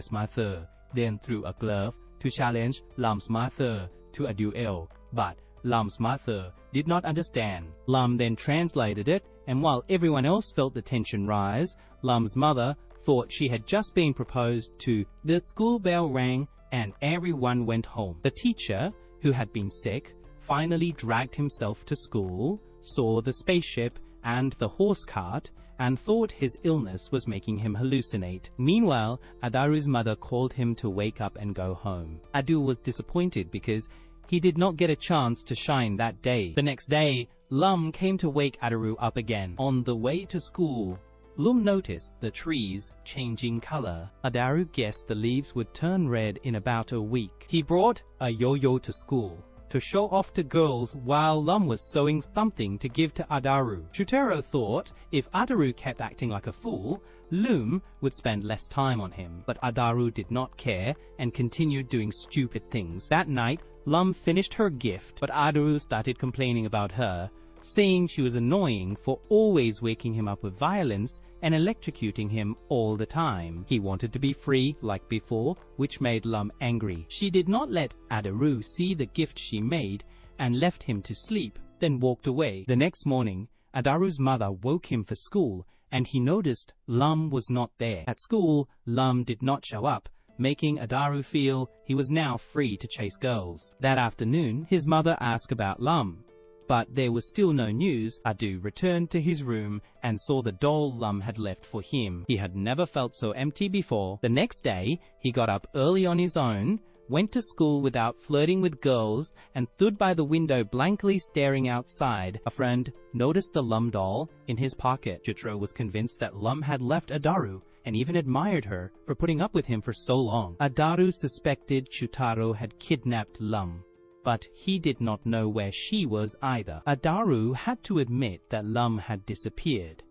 S mother then threw a glove to challenge Lum's mother to a duel, but Lum's mother did not understand. Lum then translated it, and while everyone else felt the tension rise, Lum's mother thought she had just been proposed to. The school bell rang and everyone went home. The teacher, who had been sick, finally dragged himself to school, saw the spaceship and the horse cart, and thought his illness was making him hallucinate. Meanwhile, Adaru's mother called him to wake up and go home. Adu was disappointed because he did not get a chance to shine that day. The next day, Lum came to wake Adaru up again. On the way to school, Lum noticed the trees changing color. Adaru guessed the leaves would turn red in about a week. He brought a yo-yo to school to show off to girls while Lum was sewing something to give to Adaru. Chutero thought if Adaru kept acting like a fool, Lum would spend less time on him. But Adaru did not care and continued doing stupid things. That night, Lum finished her gift, but Adaru started complaining about her, saying she was annoying for always waking him up with violence and electrocuting him all the time. He wanted to be free like before, which made Lum angry. She did not let Adaru see the gift she made and left him to sleep, then walked away. The next morning, Adaru's mother woke him for school, and he noticed Lum was not there. At school, Lum did not show up, making Adaru feel he was now free to chase girls. That afternoon, his mother asked about Lum, but there was still no news. Adu returned to his room and saw the doll Lum had left for him. He had never felt so empty before. The next day, he got up early on his own, went to school without flirting with girls, and stood by the window blankly staring outside. A friend noticed the Lum doll in his pocket. Chutro was convinced that Lum had left Adaru and even admired her for putting up with him for so long. Adaru suspected Chutaro had kidnapped Lum, but he did not know where she was either. Adaru had to admit that Lum had disappeared,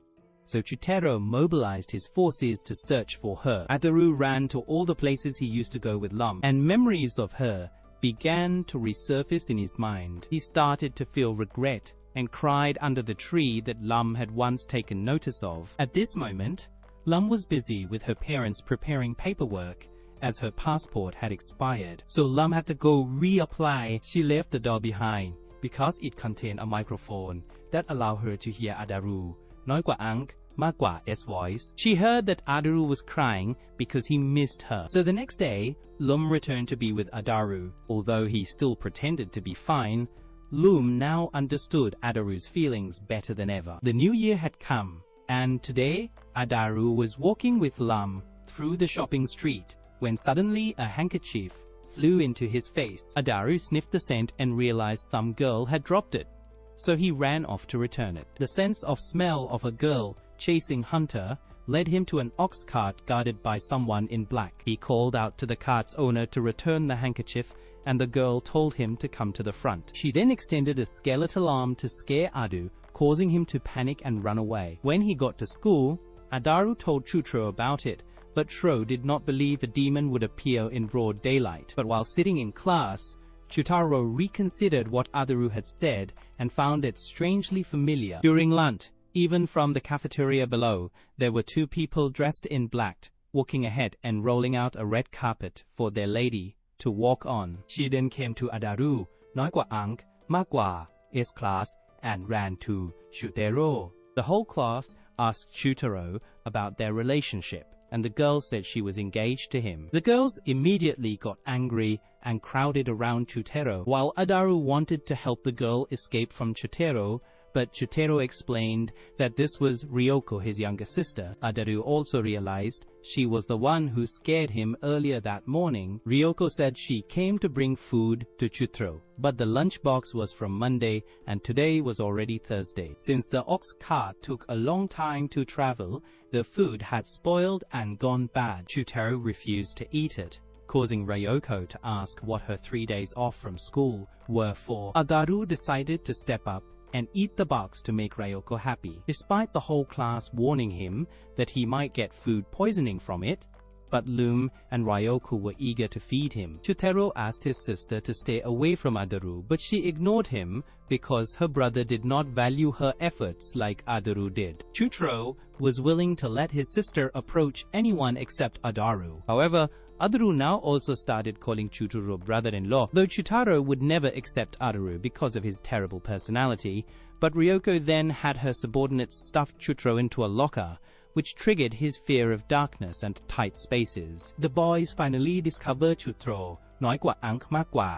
so Chutaro mobilized his forces to search for her. Adaru ran to all the places he used to go with Lum, and memories of her began to resurface in his mind. He started to feel regret and cried under the tree that Lum had once taken notice of. At this moment, Lum was busy with her parents preparing paperwork, as her passport had expired, so Lum had to go reapply. She left the doll behind because it contained a microphone that allowed her to hear Adaru, น้อยกว่าอังมากกว่า S voice. She heard that Adaru was crying because he missed her. So the next day, Lum returned to be with Adaru. Although he still pretended to be fine, Lum now understood Adaru's feelings better than ever. The new year had come, and today, Adaru was walking with Lum through the shopping street, when suddenly a handkerchief flew into his face. Adaru sniffed the scent and realized some girl had dropped it, so he ran off to return it. The sense of smell of a girl chasing Hunter led him to an ox cart guarded by someone in black. He called out to the cart's owner to return the handkerchief, and the girl told him to come to the front. She then extended a skeletal arm to scare Adu, causing him to panic and run away. When he got to school, Adaru told Chutro about it, but Tro did not believe a demon would appear in broad daylight. But while sitting in class, Chutaro reconsidered what Adaru had said and found it strangely familiar. During lunch, even from the cafeteria below, there were two people dressed in black, walking ahead and rolling out a red carpet for their lady to walk on. She then came to Adaru, น้อยกว่าอังมากกว่า S class, and ran to Chutero. The whole class asked Chutaro about their relationship, and the girl said she was engaged to him. The girls immediately got angry and crowded around Chutero, while Adaru wanted to help the girl escape from Chutero, but Chutero explained that this was Ryoko, his younger sister. Adaru also realized she was the one who scared him earlier that morning. Ryoko said she came to bring food to Chutro, but the lunchbox was from Monday and today was already Thursday. Since the ox cart took a long time to travel, the food had spoiled and gone bad. Chutero refused to eat it, causing Ryoko to ask what her 3 days off from school were for. Adaru decided to step up and eat the box to make Ryoko happy, despite the whole class warning him that he might get food poisoning from it. But Lum and Ryoko were eager to feed him. Chutero asked his sister to stay away from Adaru, but she ignored him because her brother did not value her efforts like Adaru did. Chutero was willing to let his sister approach anyone except Adaru. However, Adaru now also started calling Chutaro brother-in-law, though Chutaro would never accept Adaru because of his terrible personality. But Ryoko then had her subordinates stuff Chutaro into a locker, which triggered his fear of darkness and tight spaces. The boys finally discovered Chutaro, น้อยกว่าอังมากกว่า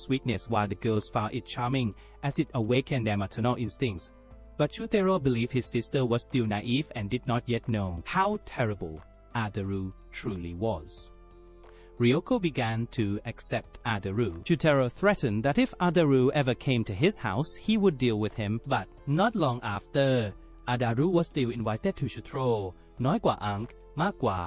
weakness while the girls found it charming as it awakened their maternal instincts. But Chutero believed his sister was still naive and did not yet know how terrible Adaru truly was. Ryoko began to accept Adaru. Chutero threatened that if Adaru ever came to his house, he would deal with him, but not long after, Adaru was still invited to Chutero, น้อยกว่าอังมากกว่า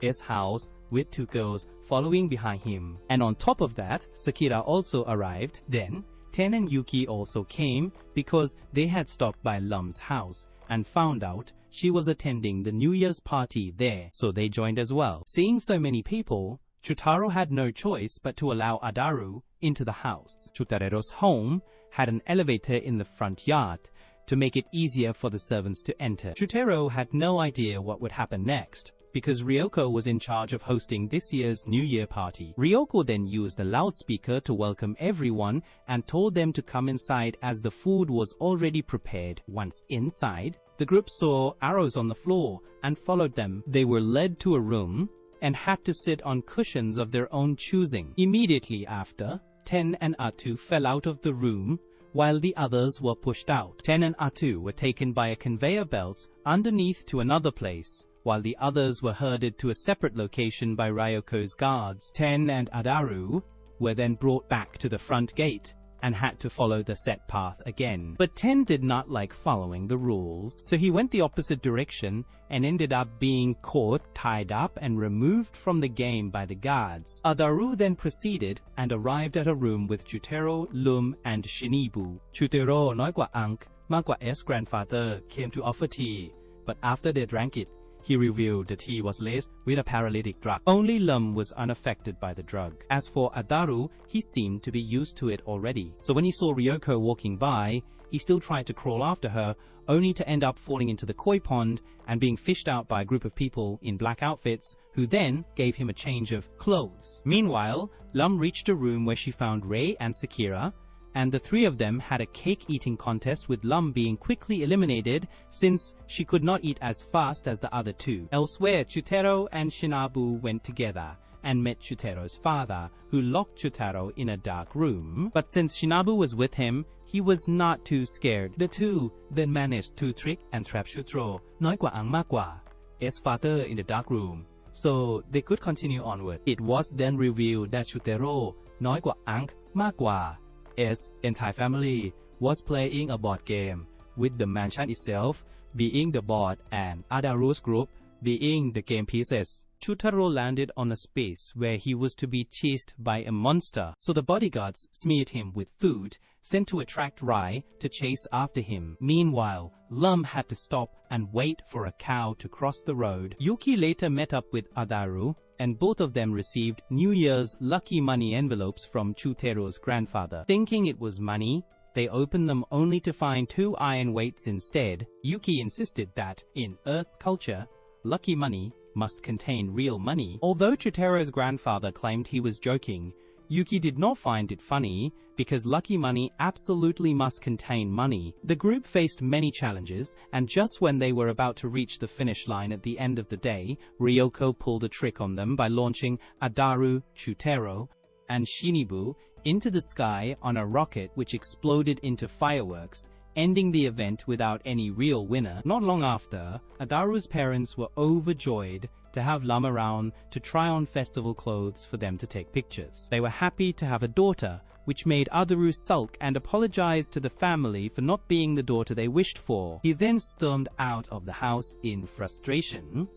's house, with two girls following behind him. And on top of that, Sakura also arrived. Then, Ten and Yuki also came because they had stopped by Lum's house and found out she was attending the New Year's party there, so they joined as well. Seeing so many people, Chutaro had no choice but to allow Adaru into the house. Chutarero's home had an elevator in the front yard to make it easier for the servants to enter. Chutaro had no idea what would happen next, because Ryoko was in charge of hosting this year's New Year party. Ryoko then used a loudspeaker to welcome everyone and told them to come inside as the food was already prepared. Once inside, the group saw arrows on the floor and followed them. They were led to a room and had to sit on cushions of their own choosing. Immediately after, Ten and Atu fell out of the room while the others were pushed out. Ten and Atu were taken by a conveyor belt underneath to another place, while the others were herded to a separate location by Ryoko's guards. Ten and Adaru were then brought back to the front gate and had to follow the set path again. But Ten did not like following the rules, so he went the opposite direction and ended up being caught, tied up, and removed from the game by the guards. Adaru then proceeded and arrived at a room with Chutero, Lum, and Shinibu. Chutero, น้อยกว่าอังมากกว่า 's grandfather, came to offer tea, but after they drank it, he revealed the tea was laced with a paralytic drug. Only Lum was unaffected by the drug. As for Adaru, he seemed to be used to it already. So when he saw Ryoko walking by, he still tried to crawl after her, only to end up falling into the koi pond and being fished out by a group of people in black outfits, who then gave him a change of clothes. Meanwhile, Lum reached a room where she found Rei and Sakura, and the three of them had a cake-eating contest, with Lum being quickly eliminated since she could not eat as fast as the other two. Elsewhere, Chutero and Shinabu went together and met Chutero's father, who locked Chutero in a dark room. But since Shinabu was with him, he was not too scared. The two then managed to trick and trap Chutero, น้อยกว่าอังมากกว่า 's father, in the dark room, so they could continue onward. It was then revealed that Chutero, น้อยกว่าอังมากกว่า's entire family was playing a board game, with the mansion itself being the board and Adaru's group being the game pieces. Chutaro landed on a space where he was to be chased by a monster, so the bodyguards smeared him with food sent to attract Rai to chase after him. Meanwhile, Lum had to stop and wait for a cow to cross the road. Yuki later met up with Adaru, and both of them received New Year's lucky money envelopes from Chutero's grandfather. Thinking it was money, they opened them only to find 2 iron weights instead. Yuki insisted that, in Earth's culture, lucky money must contain real money. Although Chutero's grandfather claimed he was joking, Yuki did not find it funny, because lucky money absolutely must contain money. The group faced many challenges, and just when they were about to reach the finish line at the end of the day, Ryoko pulled a trick on them by launching Adaru, Chutero, and Shinibu into the sky on a rocket which exploded into fireworks, ending the event without any real winner. Not long after, Adaru's parents were overjoyed to have Lum around to try on festival clothes for them to take pictures. They were happy to have a daughter, which made Adaru sulk and apologize to the family for not being the daughter they wished for. He then stormed out of the house in frustration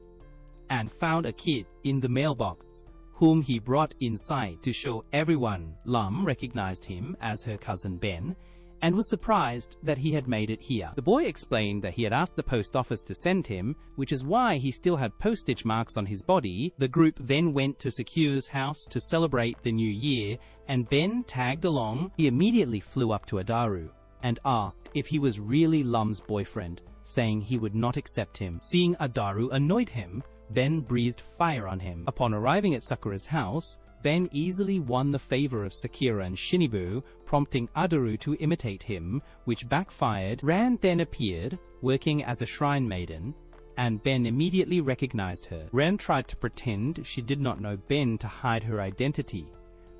and found a kid in the mailbox, whom he brought inside to show everyone. Lum recognized him as her cousin Ben, and was surprised that he had made it here. The boy explained that he had asked the post office to send him, which is why he still had postage marks on his body. The group then went to Sakure's house to celebrate the new year, and Ben tagged along. He immediately flew up to Adaru and asked if he was really Lum's boyfriend, saying he would not accept him. Seeing Adaru annoyed him, Ben breathed fire on him. Upon arriving at Sakura's house, Ben easily won the favor of Sakura and Shinibu, prompting Adaru to imitate him, which backfired. Ran then appeared, working as a shrine maiden, and Ben immediately recognized her. Ren tried to pretend she did not know Ben to hide her identity,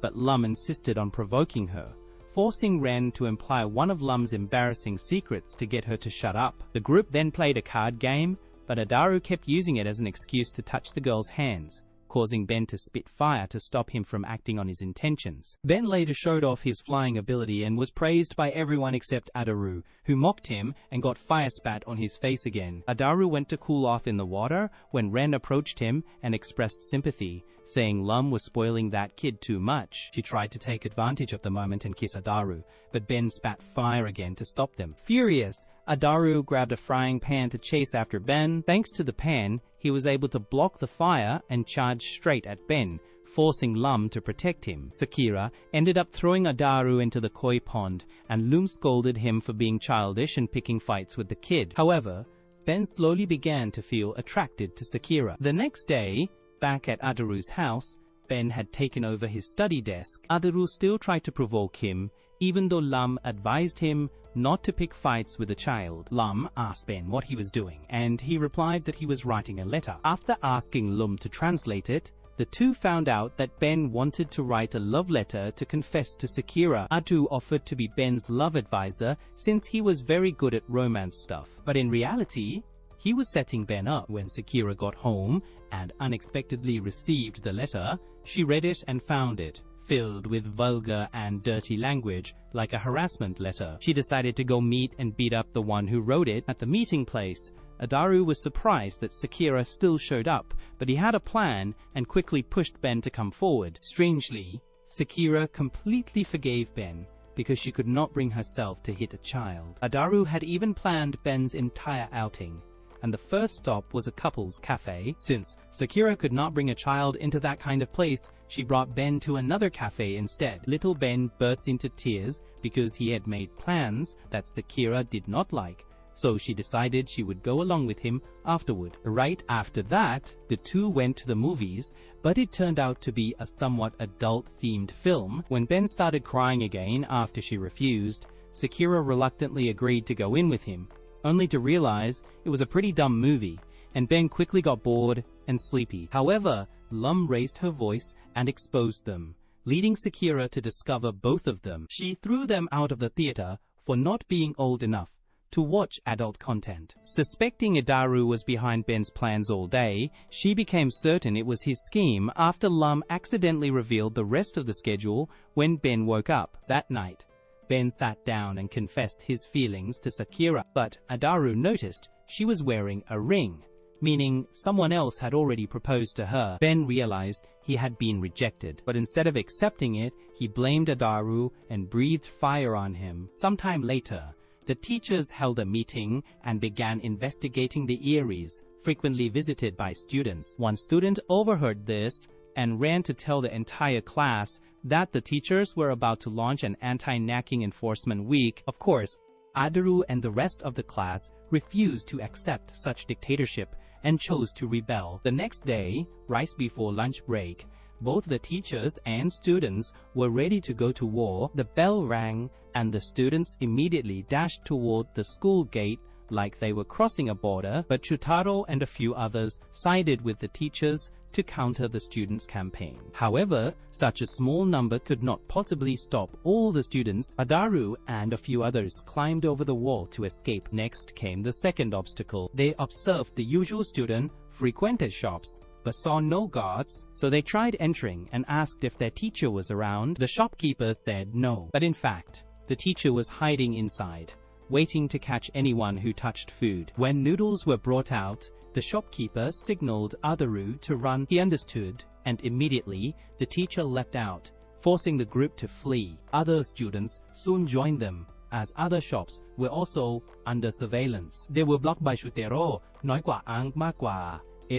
but Lum insisted on provoking her, forcing Ren to imply one of Lum's embarrassing secrets to get her to shut up. The group then played a card game, but Adaru kept using it as an excuse to touch the girl's hands, causing Ben to spit fire to stop him from acting on his intentions. Ben later showed off his flying ability and was praised by everyone except Adaru, who mocked him and got fire spat on his face again. Adaru went to cool off in the water when Ren approached him and expressed sympathy, saying Lum was spoiling that kid too much. She tried to take advantage of the moment and kiss Adaru, but Ben spat fire again to stop them. Furious, Adaru grabbed a frying pan to chase after Ben. Thanks to the pan, he was able to block the fire and charge straight at Ben, forcing Lum to protect him. Sakura ended up throwing Adaru into the koi pond, and Lum scolded him for being childish and picking fights with the kid. However, Ben slowly began to feel attracted to Sakura. The next day, back at Adaru's house, Ben had taken over his study desk. Adaru still tried to provoke him, even though Lum advised him not to pick fights with a child. Lum asked Ben what he was doing, and he replied that he was writing a letter. After asking Lum to translate it, the two found out that Ben wanted to write a love letter to confess to Sakura. Adaru offered to be Ben's love advisor since he was very good at romance stuff. But in reality, he was setting Ben up. When Sakura got home and unexpectedly received the letter, she read it and found it filled with vulgar and dirty language, like a harassment letter. She decided to go meet and beat up the one who wrote it. At the meeting place, Adaru was surprised that Sakura still showed up, but he had a plan and quickly pushed Ben to come forward. Strangely, Sakura completely forgave Ben because she could not bring herself to hit a child. Adaru had even planned Ben's entire outing, and the first stop was a couple's cafe. Since Sakura could not bring a child into that kind of place, she brought Ben to another cafe instead. Little Ben burst into tears because he had made plans that Sakura did not like, so she decided she would go along with him afterward. Right after that, the two went to the movies, but it turned out to be a somewhat adult-themed film. When Ben started crying again after she refused, Sakura reluctantly agreed to go in with him, only to realize it was a pretty dumb movie, and Ben quickly got bored and sleepy. However, Lum raised her voice and exposed them, leading Sakura to discover both of them. She threw them out of the theater for not being old enough to watch adult content. Suspecting Adaru was behind Ben's plans all day, she became certain it was his scheme after Lum accidentally revealed the rest of the schedule when Ben woke up. That night, Ben sat down and confessed his feelings to Sakura, but Adaru noticed she was wearing a ring, meaning someone else had already proposed to her. Ben realized he had been rejected, but instead of accepting it, he blamed Adaru and breathed fire on him. Sometime later, the teachers held a meeting and began investigating the Eries, frequently visited by students. One student overheard this and ran to tell the entire class that the teachers were about to launch an anti-knacking enforcement week. Of course, Adaru and the rest of the class refused to accept such dictatorship and chose to rebel. The next day, right before lunch break, both the teachers and students were ready to go to war. The bell rang, and the students immediately dashed toward the school gate like they were crossing a border, but Chutaro and a few others sided with the teachers to counter the students' campaign. However, such a small number could not possibly stop all the students. Adaru and a few others climbed over the wall to escape. Next came the second obstacle. They observed the usual student frequented shops, but saw no guards, so they tried entering and asked if their teacher was around. The shopkeeper said no, but in fact, the teacher was hiding inside, waiting to catch anyone who touched food. When noodles were brought out, the shopkeeper signaled Adaru to run. He understood, and immediately the teacher leapt out, forcing the group to flee. Other students soon joined them, as other shops were also under surveillance. They were blocked by Shutero, น้อยกว่าอังมากกว่า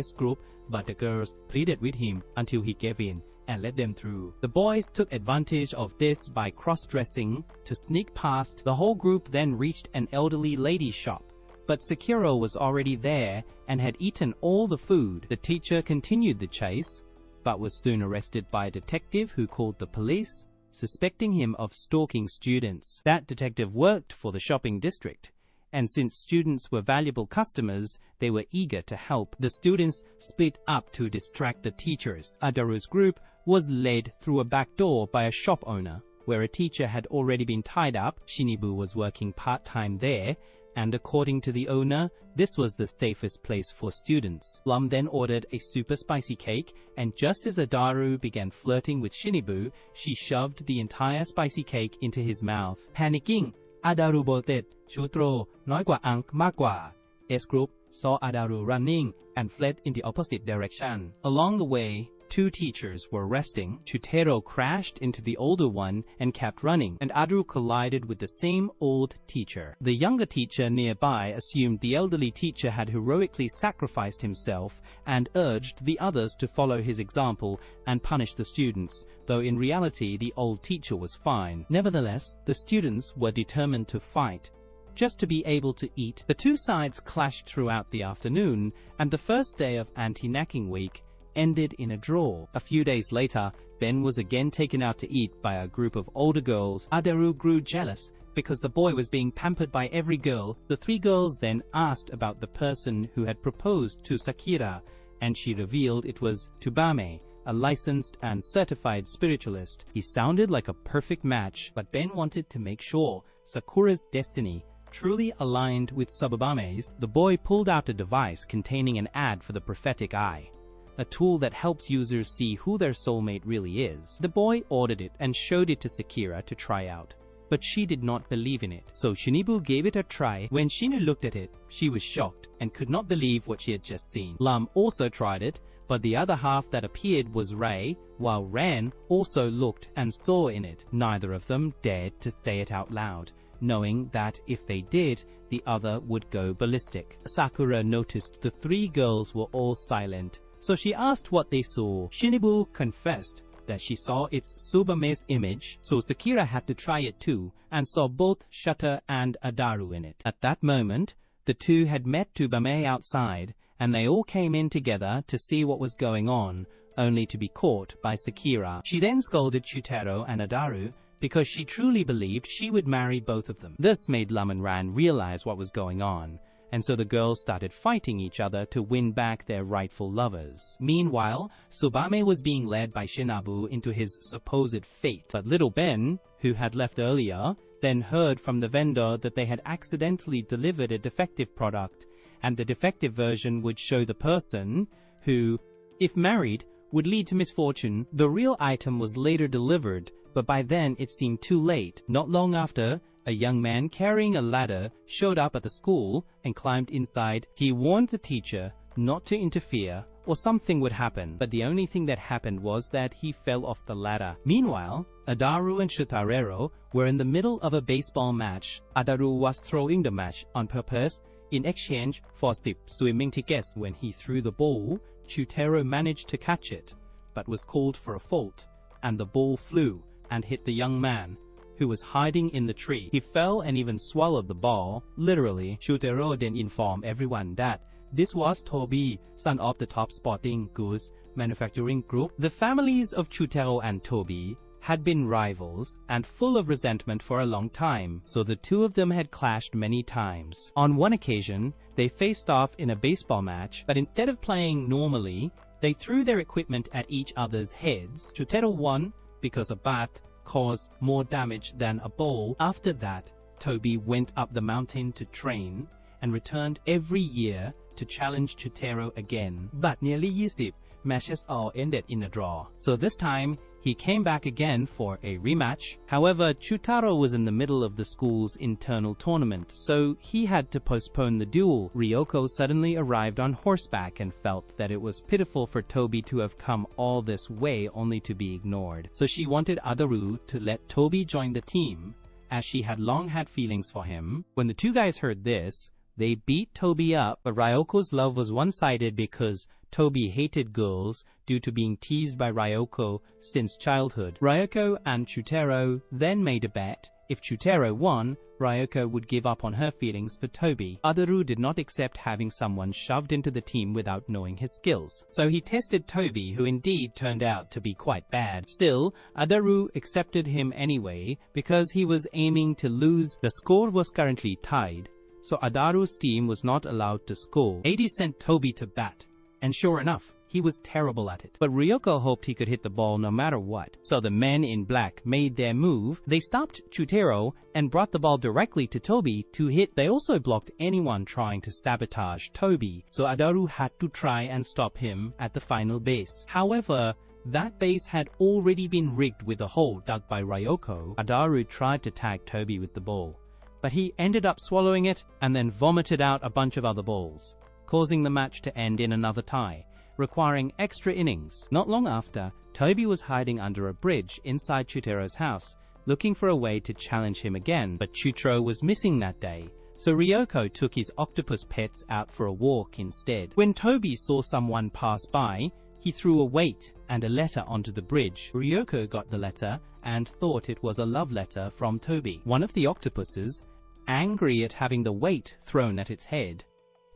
S group, but the girls pleaded with him until he gave in and let them through. The boys took advantage of this by cross-dressing to sneak past. The whole group then reached an elderly lady's shop, but Sakura was already there and had eaten all the food. The teacher continued the chase, but was soon arrested by a detective who called the police, suspecting him of stalking students. That detective worked for the shopping district, and since students were valuable customers, they were eager to help. The students split up to distract the teachers. Adaru's group was led through a back door by a shop owner, where a teacher had already been tied up. Shinibu was working part-time there, and according to the owner, this was the safest place for students. Lum then ordered a super spicy cake, and just as Adaru began flirting with Shinibu, she shoved the entire spicy cake into his mouth. Panicking, Adaru bolted, Chutro, nói qua ang ma qua. S group saw Adaru running and fled in the opposite direction. Along the way, two teachers were resting. Chutero crashed into the older one and kept running, and Adaru collided with the same old teacher. The younger teacher nearby assumed the elderly teacher had heroically sacrificed himself and urged the others to follow his example and punish the students, though in reality the old teacher was fine. Nevertheless, the students were determined to fight, just to be able to eat. The two sides clashed throughout the afternoon, and the first day of anti-necking week ended in a draw. A few days later, Ben was again taken out to eat by a group of older girls. Adaru grew jealous because the boy was being pampered by every girl. The three girls then asked about the person who had proposed to Sakura, and she revealed it was Tsubame, a licensed and certified spiritualist. He sounded like a perfect match, but Ben wanted to make sure Sakura's destiny truly aligned with Tsubame's. The boy pulled out a device containing an ad for the prophetic eye, a tool that helps users see who their soulmate really is. The boy ordered it and showed it to Sakura to try out, but she did not believe in it. So Shinibu gave it a try. When Shinu looked at it, she was shocked and could not believe what she had just seen. Lam also tried it, but the other half that appeared was Ray, while Ran also looked and saw in it. Neither of them dared to say it out loud, knowing that if they did, the other would go ballistic. Sakura noticed the three girls were all silent, so she asked what they saw. Shinibu confessed that she saw its Tsubame's image, so Sakura had to try it too, and saw both Shutter and Adaru in it. At that moment, the two had met Tsubame outside, and they all came in together to see what was going on, only to be caught by Sakura. She then scolded Chutero and Adaru because she truly believed she would marry both of them. This made Lum and Ran realize what was going on, and so the girls started fighting each other to win back their rightful lovers. Meanwhile, Tsubame was being led by Shinabu into his supposed fate. But little Ben, who had left earlier, then heard from the vendor that they had accidentally delivered a defective product, and the defective version would show the person who, if married, would lead to misfortune. The real item was later delivered, but by then it seemed too late. Not long after, a young man carrying a ladder showed up at the school and climbed inside. He warned the teacher not to interfere or something would happen, but the only thing that happened was that he fell off the ladder. Meanwhile, Adaru and Shutarero were in the middle of a baseball match. Adaru was throwing the match on purpose in exchange for 10 swimming tickets. When he threw the ball, Chutero managed to catch it, but was called for a fault, and the ball flew and hit the young man, who was hiding in the tree. He fell and even swallowed the ball, literally. Chutero then informed everyone that this was Toby, son of the top sporting goods manufacturing group. The families of Chutero and Toby had been rivals and full of resentment for a long time, so the two of them had clashed many times. On one occasion, they faced off in a baseball match, but instead of playing normally, they threw their equipment at each other's heads. Chutero won because a bat caused more damage than a ball. After that, Toby went up the mountain to train and returned every year to challenge Chutero again. But nearly 20 matches all ended in a draw. So this time, he came back again for a rematch. However, Chutaro was in the middle of the school's internal tournament, so he had to postpone the duel. Ryoko suddenly arrived on horseback and felt that it was pitiful for Toby to have come all this way only to be ignored. So she wanted Adaru to let Toby join the team, as she had long had feelings for him. When the two guys heard this, they beat Toby up, but Ryoko's love was one-sided because Toby hated girls due to being teased by Ryoko since childhood. Ryoko and Chutero then made a bet. If Chutero won, Ryoko would give up on her feelings for Toby. Adaru did not accept having someone shoved into the team without knowing his skills, so he tested Toby, who indeed turned out to be quite bad. Still, Adaru accepted him anyway because he was aiming to lose. The score was currently tied, so Adaru's team was not allowed to score. AD sent Toby to bat, and sure enough, he was terrible at it. But Ryoko hoped he could hit the ball no matter what. So the men in black made their move. They stopped Chutaro and brought the ball directly to Toby to hit. They also blocked anyone trying to sabotage Toby, so Adaru had to try and stop him at the final base. However, that base had already been rigged with a hole dug by Ryoko. Adaru tried to tag Toby with the ball, but he ended up swallowing it and then vomited out a bunch of other balls, causing the match to end in another tie, requiring extra innings. Not long after, Toby was hiding under a bridge inside Chutaro's house, looking for a way to challenge him again, but Chutaro was missing that day, so Ryoko took his octopus pets out for a walk instead. When Toby saw someone pass by, he threw a weight and a letter onto the bridge. Ryoko got the letter and thought it was a love letter from Toby. One of the octopuses, angry at having the weight thrown at its head,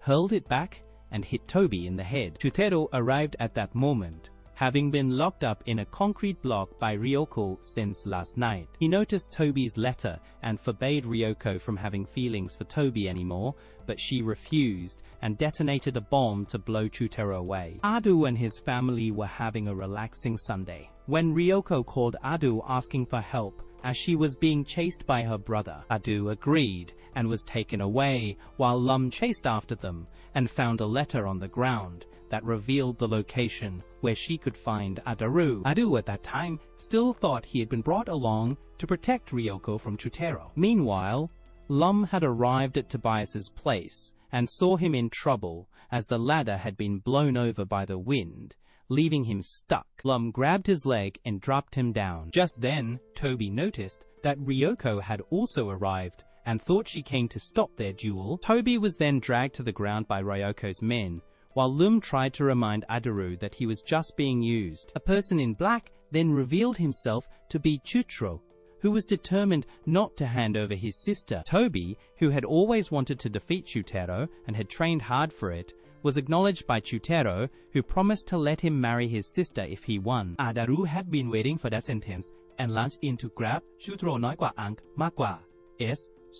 hurled it back and hit Toby in the head. Chutaro arrived at that moment, having been locked up in a concrete block by Ryoko since last night. He noticed Toby's letter and forbade Ryoko from having feelings for Toby anymore, but she refused and detonated a bomb to blow Chutaro away. Adu and his family were having a relaxing Sunday when Ryoko called Adu asking for help as she was being chased by her brother. Adu agreed and was taken away while Lum chased after them and found a letter on the ground that revealed the location where she could find Adaru. Adu at that time still thought he had been brought along to protect Ryoko from Chutaro. Meanwhile, Lum had arrived at Tobias's place and saw him in trouble as the ladder had been blown over by the wind, leaving him stuck. Lum grabbed his leg and dropped him down. Just then, Toby noticed that Ryoko had also arrived and thought she came to stop their duel. Toby was then dragged to the ground by Ryoko's men, while Lum tried to remind Adaru that he was just being used. A person in black then revealed himself to be Chutaro, who was determined not to hand over his sister. Toby, who had always wanted to defeat Chutaro and had trained hard for it, was acknowledged by Chutaro, who promised to let him marry his sister if he won. Adaru had been waiting for that sentence and lunged in to grab Chutaro น้อยกว่าอังมากกว่า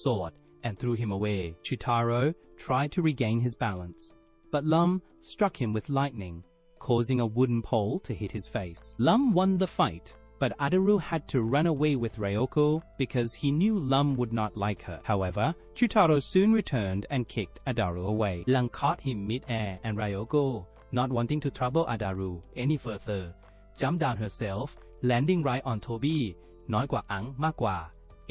sword and threw him away. Chutaro tried to regain his balance, but Lum struck him with lightning, causing a wooden pole to hit his face. Lum won the fight, but Adaru had to run away with Ryoko because he knew Lum would not like her. However, Chutaro soon returned and kicked Adaru away. Lum caught him mid-air and Ryoko, not wanting to trouble Adaru any further, jumped down herself, landing right on Toby น้อยกว่าอังมากกว่า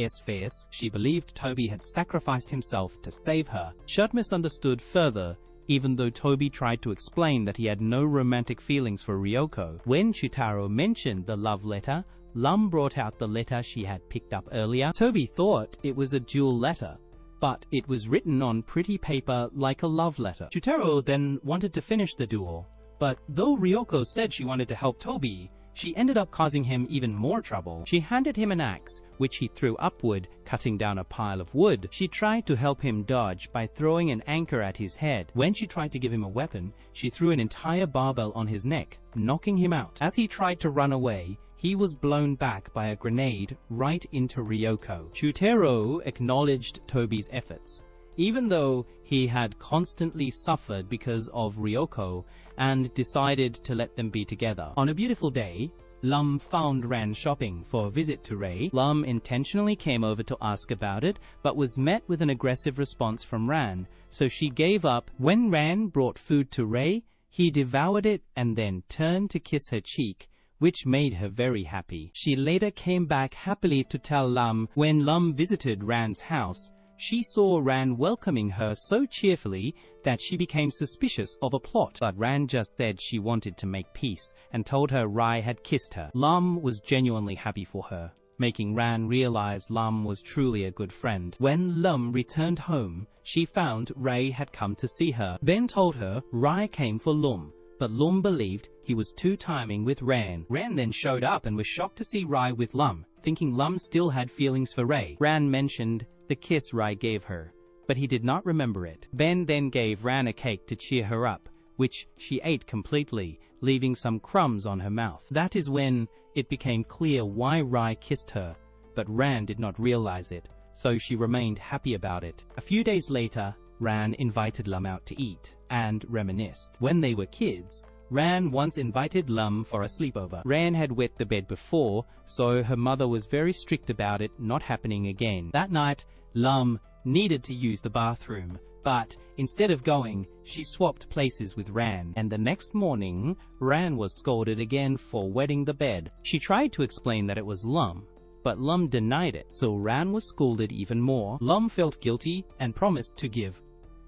's face. She believed Toby had sacrificed himself to save her. Shut misunderstood further, even though Toby tried to explain that he had no romantic feelings for Ryoko. When Chutaro mentioned the love letter, Lum brought out the letter she had picked up earlier. Toby thought it was a dual letter, but it was written on pretty paper like a love letter. Chutaro then wanted to finish the duel, but though Ryoko said she wanted to help Toby, she ended up causing him even more trouble. She handed him an axe, which he threw upward, cutting down a pile of wood. She tried to help him dodge by throwing an anchor at his head. When she tried to give him a weapon, she threw an entire barbell on his neck, knocking him out. As he tried to run away, he was blown back by a grenade right into Ryoko. Chutaro acknowledged Toby's efforts, even though he had constantly suffered because of Ryoko, and decided to let them be together. On a beautiful day, Lum found Ran shopping for a visit to Ray. Lum intentionally came over to ask about it, but was met with an aggressive response from Ran, so she gave up. When Ran brought food to Ray, he devoured it and then turned to kiss her cheek, which made her very happy. She later came back happily to tell Lum when Lum visited Ran's house, she saw Ran welcoming her so cheerfully that she became suspicious of a plot. But Ran just said she wanted to make peace and told her Rai had kissed her. Lum was genuinely happy for her, making Ran realize Lum was truly a good friend. When Lum returned home, she found Rai had come to see her. Ben told her Rai came for Lum, but Lum believed he was too timing with Ran. Ran then showed up and was shocked to see Rai with Lum, thinking Lum still had feelings for Ray. Ran mentioned the kiss Rai gave her, but he did not remember it. Ben then gave Ran a cake to cheer her up, which she ate completely, leaving some crumbs on her mouth. That is when it became clear why Rai kissed her, but Ran did not realize it, so she remained happy about it. A few days later, Ran invited Lum out to eat and reminisced. When they were kids, Ran once invited Lum for a sleepover. Ran had wet the bed before, so her mother was very strict about it not happening again. That night, Lum needed to use the bathroom, but instead of going, she swapped places with Ran, and the next morning, Ran was scolded again for wetting the bed. She tried to explain that it was Lum, but Lum denied it, so Ran was scolded even more. Lum felt guilty and promised to give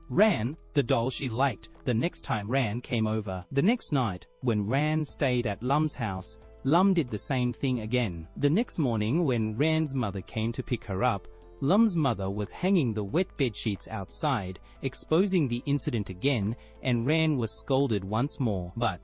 Ran the doll she liked the next time Ran came over. The next night, when Ran stayed at Lum's house, Lum did the same thing again. The next morning, when Ran's mother came to pick her up, Lum's mother was hanging the wet bed sheets outside, exposing the incident again, and Ran was scolded once more. But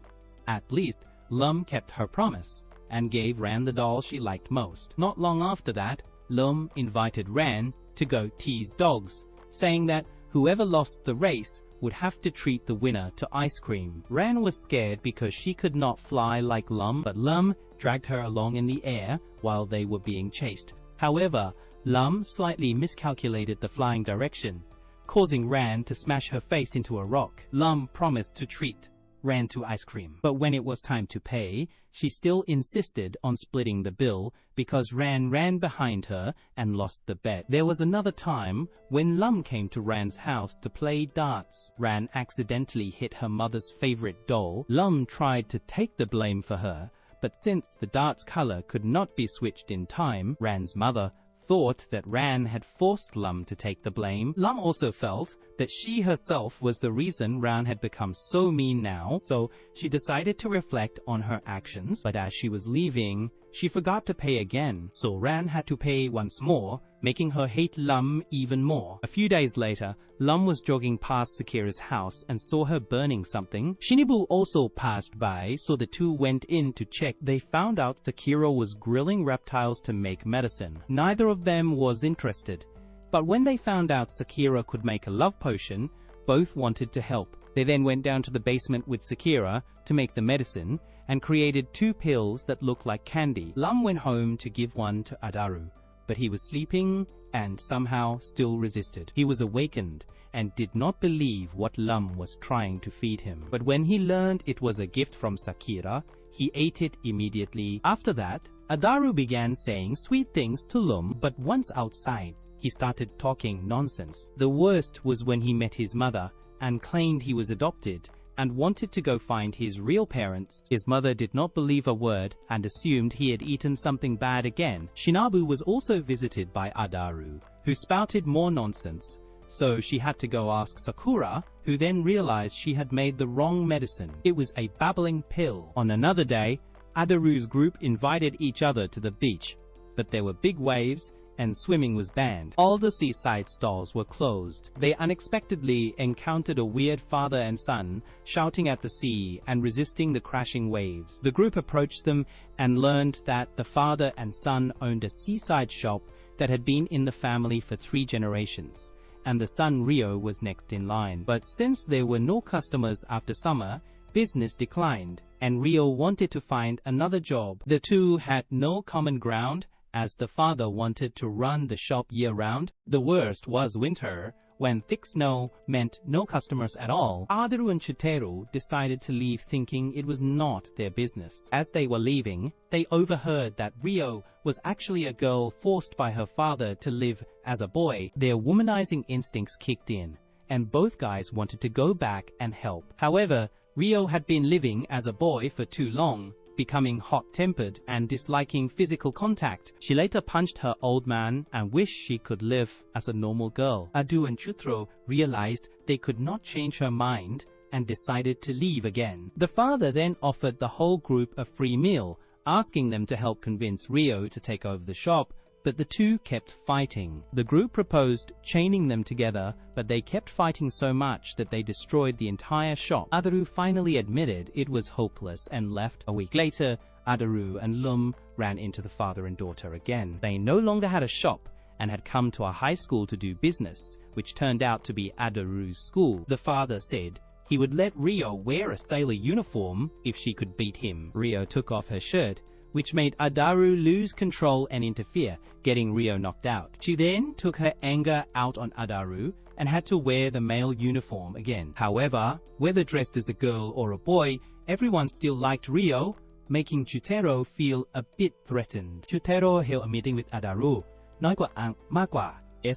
at least Lum kept her promise and gave Ran the doll she liked most. Not long after that, Lum invited Ran to go tease dogs, saying that whoever lost the race would have to treat the winner to ice cream. Ran was scared because she could not fly like Lum, but Lum dragged her along in the air while they were being chased. However, Lum slightly miscalculated the flying direction, causing Ran to smash her face into a rock. Lum promised to treat Ran to ice cream, but when it was time to pay, she still insisted on splitting the bill because Ran ran behind her and lost the bet. There was another time when Lum came to Ran's house to play darts. Ran accidentally hit her mother's favorite doll. Lum tried to take the blame for her, but since the dart's color could not be switched in time, Ran's mother thought that Ran had forced Lum to take the blame. Lum also felt that she herself was the reason Ran had become so mean now, so she decided to reflect on her actions, but as she was leaving, she forgot to pay again, so Ran had to pay once more, making her hate Lum even more. A few days later, Lum was jogging past Sakira's house and saw her burning something. Shinibu also passed by, so the two went in to check. They found out Sakira was grilling reptiles to make medicine. Neither of them was interested, but when they found out Sakira could make a love potion, both wanted to help. They then went down to the basement with Sakira to make the medicine, and created 2 pills that looked like candy. Lum went home to give one to Adaru, but he was sleeping and somehow still resisted. He was awakened and did not believe what Lum was trying to feed him. But when he learned it was a gift from Sakira, he ate it immediately. After that, Adaru began saying sweet things to Lum, but once outside, he started talking nonsense. The worst was when he met his mother and claimed he was adopted and wanted to go find his real parents. His mother did not believe a word and assumed he had eaten something bad again. Shinabu was also visited by Adaru, who spouted more nonsense, so she had to go ask Sakura, who then realized she had made the wrong medicine. It was a babbling pill. On another day, Adaru's group invited each other to the beach, but there were big waves and swimming was banned. All the seaside stalls were closed. They unexpectedly encountered a weird father and son shouting at the sea and resisting the crashing waves. The group approached them and learned that the father and son owned a seaside shop that had been in the family for 3 generations, and the son Rio was next in line. But since there were no customers after summer, business declined, and Rio wanted to find another job. The two had no common ground, as the father wanted to run the shop year-round. The worst was winter, when thick snow meant no customers at all. Adaru and Chiteru decided to leave thinking it was not their business. As they were leaving, they overheard that Rio was actually a girl forced by her father to live as a boy. Their womanizing instincts kicked in, and both guys wanted to go back and help. However, Rio had been living as a boy for too long, becoming hot-tempered and disliking physical contact. She later punched her old man and wished she could live as a normal girl. Adu and Chutro realized they could not change her mind and decided to leave again. The father then offered the whole group a free meal, asking them to help convince Rio to take over the shop, but the two kept fighting. The group proposed chaining them together, but they kept fighting so much that they destroyed the entire shop. Adaru finally admitted it was hopeless and left. A week later, Adaru and Lum ran into the father and daughter again. They no longer had a shop and had come to a high school to do business, which turned out to be Adaru's school. The father said he would let Rio wear a sailor uniform if she could beat him. Rio took off her shirt, which made Adaru lose control and interfere, getting Rio knocked out. She then took her anger out on Adaru and had to wear the male uniform again. However, whether dressed as a girl or a boy, everyone still liked Rio, making Chutero feel a bit threatened. Chutero held a meeting with Adaru, น้อยกว่าอังมากกว่า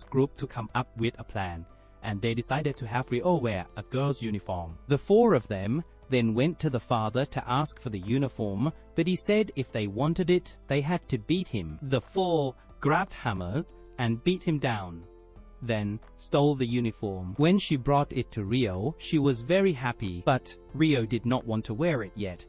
S group to come up with a plan, and they decided to have Rio wear a girl's uniform. The four of them then went to the father to ask for the uniform, but he said if they wanted it, they had to beat him. The four grabbed hammers and beat him down, then stole the uniform. When she brought it to Rio, she was very happy, but Rio did not want to wear it yet,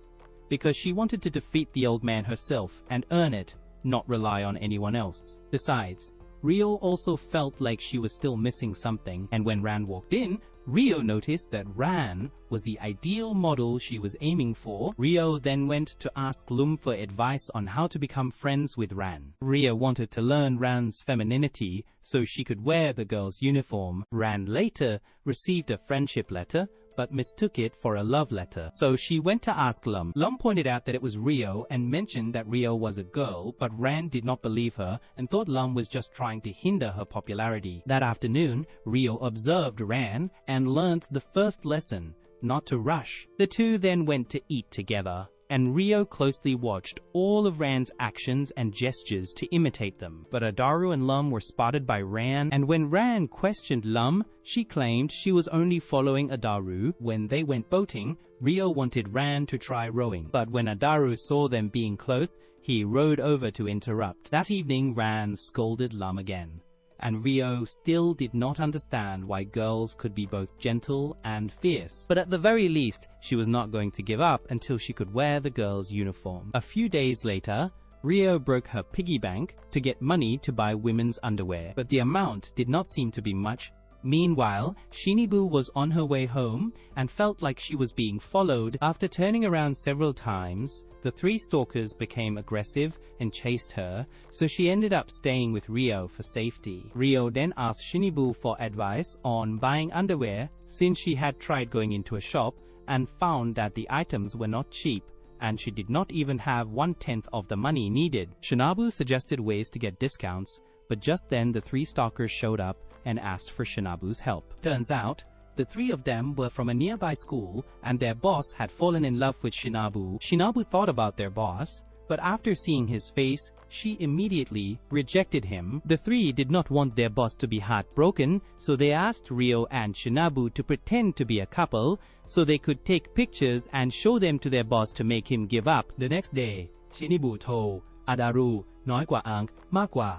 because she wanted to defeat the old man herself and earn it, not rely on anyone else. Besides, Rio also felt like she was still missing something, and when Ran walked in, Rio noticed that Ran was the ideal model she was aiming for. Rio then went to ask Lum for advice on how to become friends with Ran. Rio wanted to learn Ran's femininity so she could wear the girl's uniform. Ran later received a friendship letter, but mistook it for a love letter. So she went to ask Lum. Lum pointed out that it was Rio and mentioned that Rio was a girl, but Ran did not believe her and thought Lum was just trying to hinder her popularity. That afternoon, Rio observed Ran and learned the first lesson, not to rush. The two then went to eat together, and Rio closely watched all of Ran's actions and gestures to imitate them. But Adaru and Lum were spotted by Ran, and when Ran questioned Lum, she claimed she was only following Adaru. When they went boating, Rio wanted Ran to try rowing, but when Adaru saw them being close, he rowed over to interrupt. That evening, Ran scolded Lum again, and Rio still did not understand why girls could be both gentle and fierce. But at the very least, she was not going to give up until she could wear the girl's uniform. A few days later, Rio broke her piggy bank to get money to buy women's underwear, but the amount did not seem to be much. Meanwhile, Shinibu was on her way home and felt like she was being followed. After turning around several times, the three stalkers became aggressive and chased her, so she ended up staying with Rio for safety. Rio then asked Shinibu for advice on buying underwear, since she had tried going into a shop and found that the items were not cheap, and she did not even have 1/10 of the money needed. Shinabu suggested ways to get discounts, but just then the three stalkers showed up and asked for Shinabu's help. Turns out, the three of them were from a nearby school, and their boss had fallen in love with Shinabu. Shinabu thought about their boss, but after seeing his face, she immediately rejected him. The three did not want their boss to be heartbroken, so they asked Rio and Shinabu to pretend to be a couple, so they could take pictures and show them to their boss to make him give up. The next day, Shinibu told Adaru, น้อยกว่าอังมากกว่า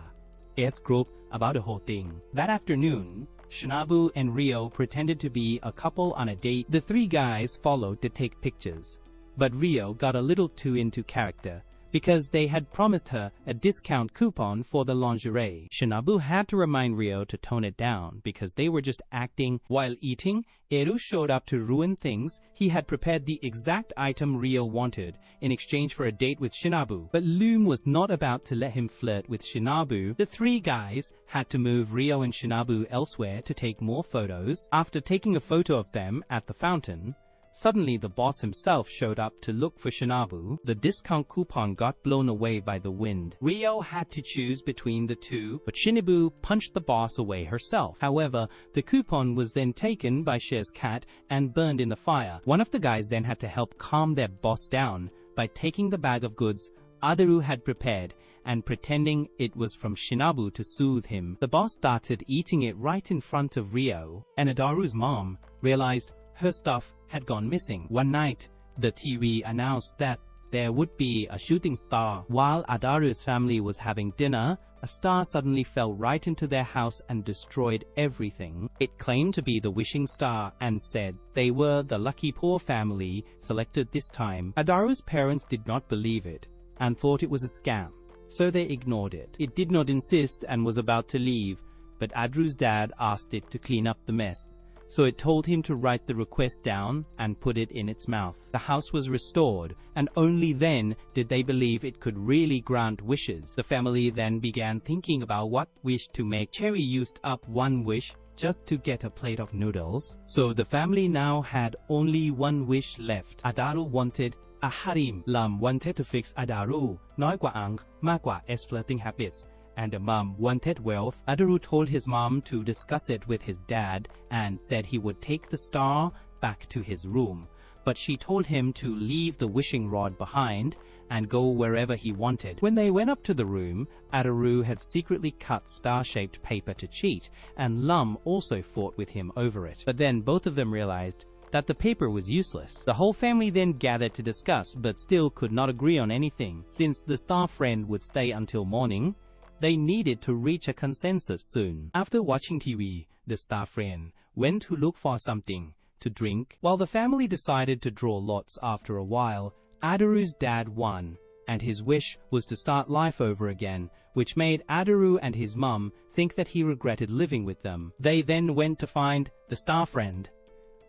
S group about the whole thing. That afternoon, Shinabu and Rio pretended to be a couple on a date. The three guys followed to take pictures, but Rio got a little too into character, because they had promised her a discount coupon for the lingerie. Shinabu had to remind Rio to tone it down, because they were just acting. While eating, Eru showed up to ruin things. He had prepared the exact item Rio wanted, in exchange for a date with Shinabu. But Loom was not about to let him flirt with Shinabu. The three guys had to move Rio and Shinabu elsewhere to take more photos. After taking a photo of them at the fountain, suddenly the boss himself showed up to look for Shinabu. The discount coupon got blown away by the wind. Rio had to choose between the two, but Shinibu punched the boss away herself. However, the coupon was then taken by Cher's cat and burned in the fire. One of the guys then had to help calm their boss down by taking the bag of goods Adaru had prepared and pretending it was from Shinabu to soothe him. The boss started eating it right in front of Rio, and Adaru's mom realized her stuff had gone missing. One night, the TV announced that there would be a shooting star. While Adaru's family was having dinner, a star suddenly fell right into their house and destroyed everything. It claimed to be the wishing star and said they were the lucky poor family selected this time. Adaru's parents did not believe it and thought it was a scam, so they ignored it. It did not insist and was about to leave, but Adaru's dad asked it to clean up the mess, so it told him to write the request down and put it in its mouth. The house was restored, and only then did they believe it could really grant wishes. The family then began thinking about what wish to make. Cherry used up one wish just to get a plate of noodles, so the family now had only one wish left. Adaru wanted a harem. Lum wanted to fix Adaru, น้อยกว่าอังมากกว่า S flirting habits, and the mom wanted wealth. Adaru told his mom to discuss it with his dad and said he would take the star back to his room. but she told him to leave the wishing rod behind and go wherever he wanted. When they went up to the room, Adaru had secretly cut star-shaped paper to cheat, and Lum also fought with him over it. But then both of them realized that the paper was useless. The whole family then gathered to discuss, but still could not agree on anything. Since the star friend would stay until morning, they needed to reach a consensus soon. After watching TV, the star friend went to look for something to drink. While the family decided to draw lots after a while, Adaru's dad won, and his wish was to start life over again, which made Adaru and his mum think that he regretted living with them. They then went to find the star friend,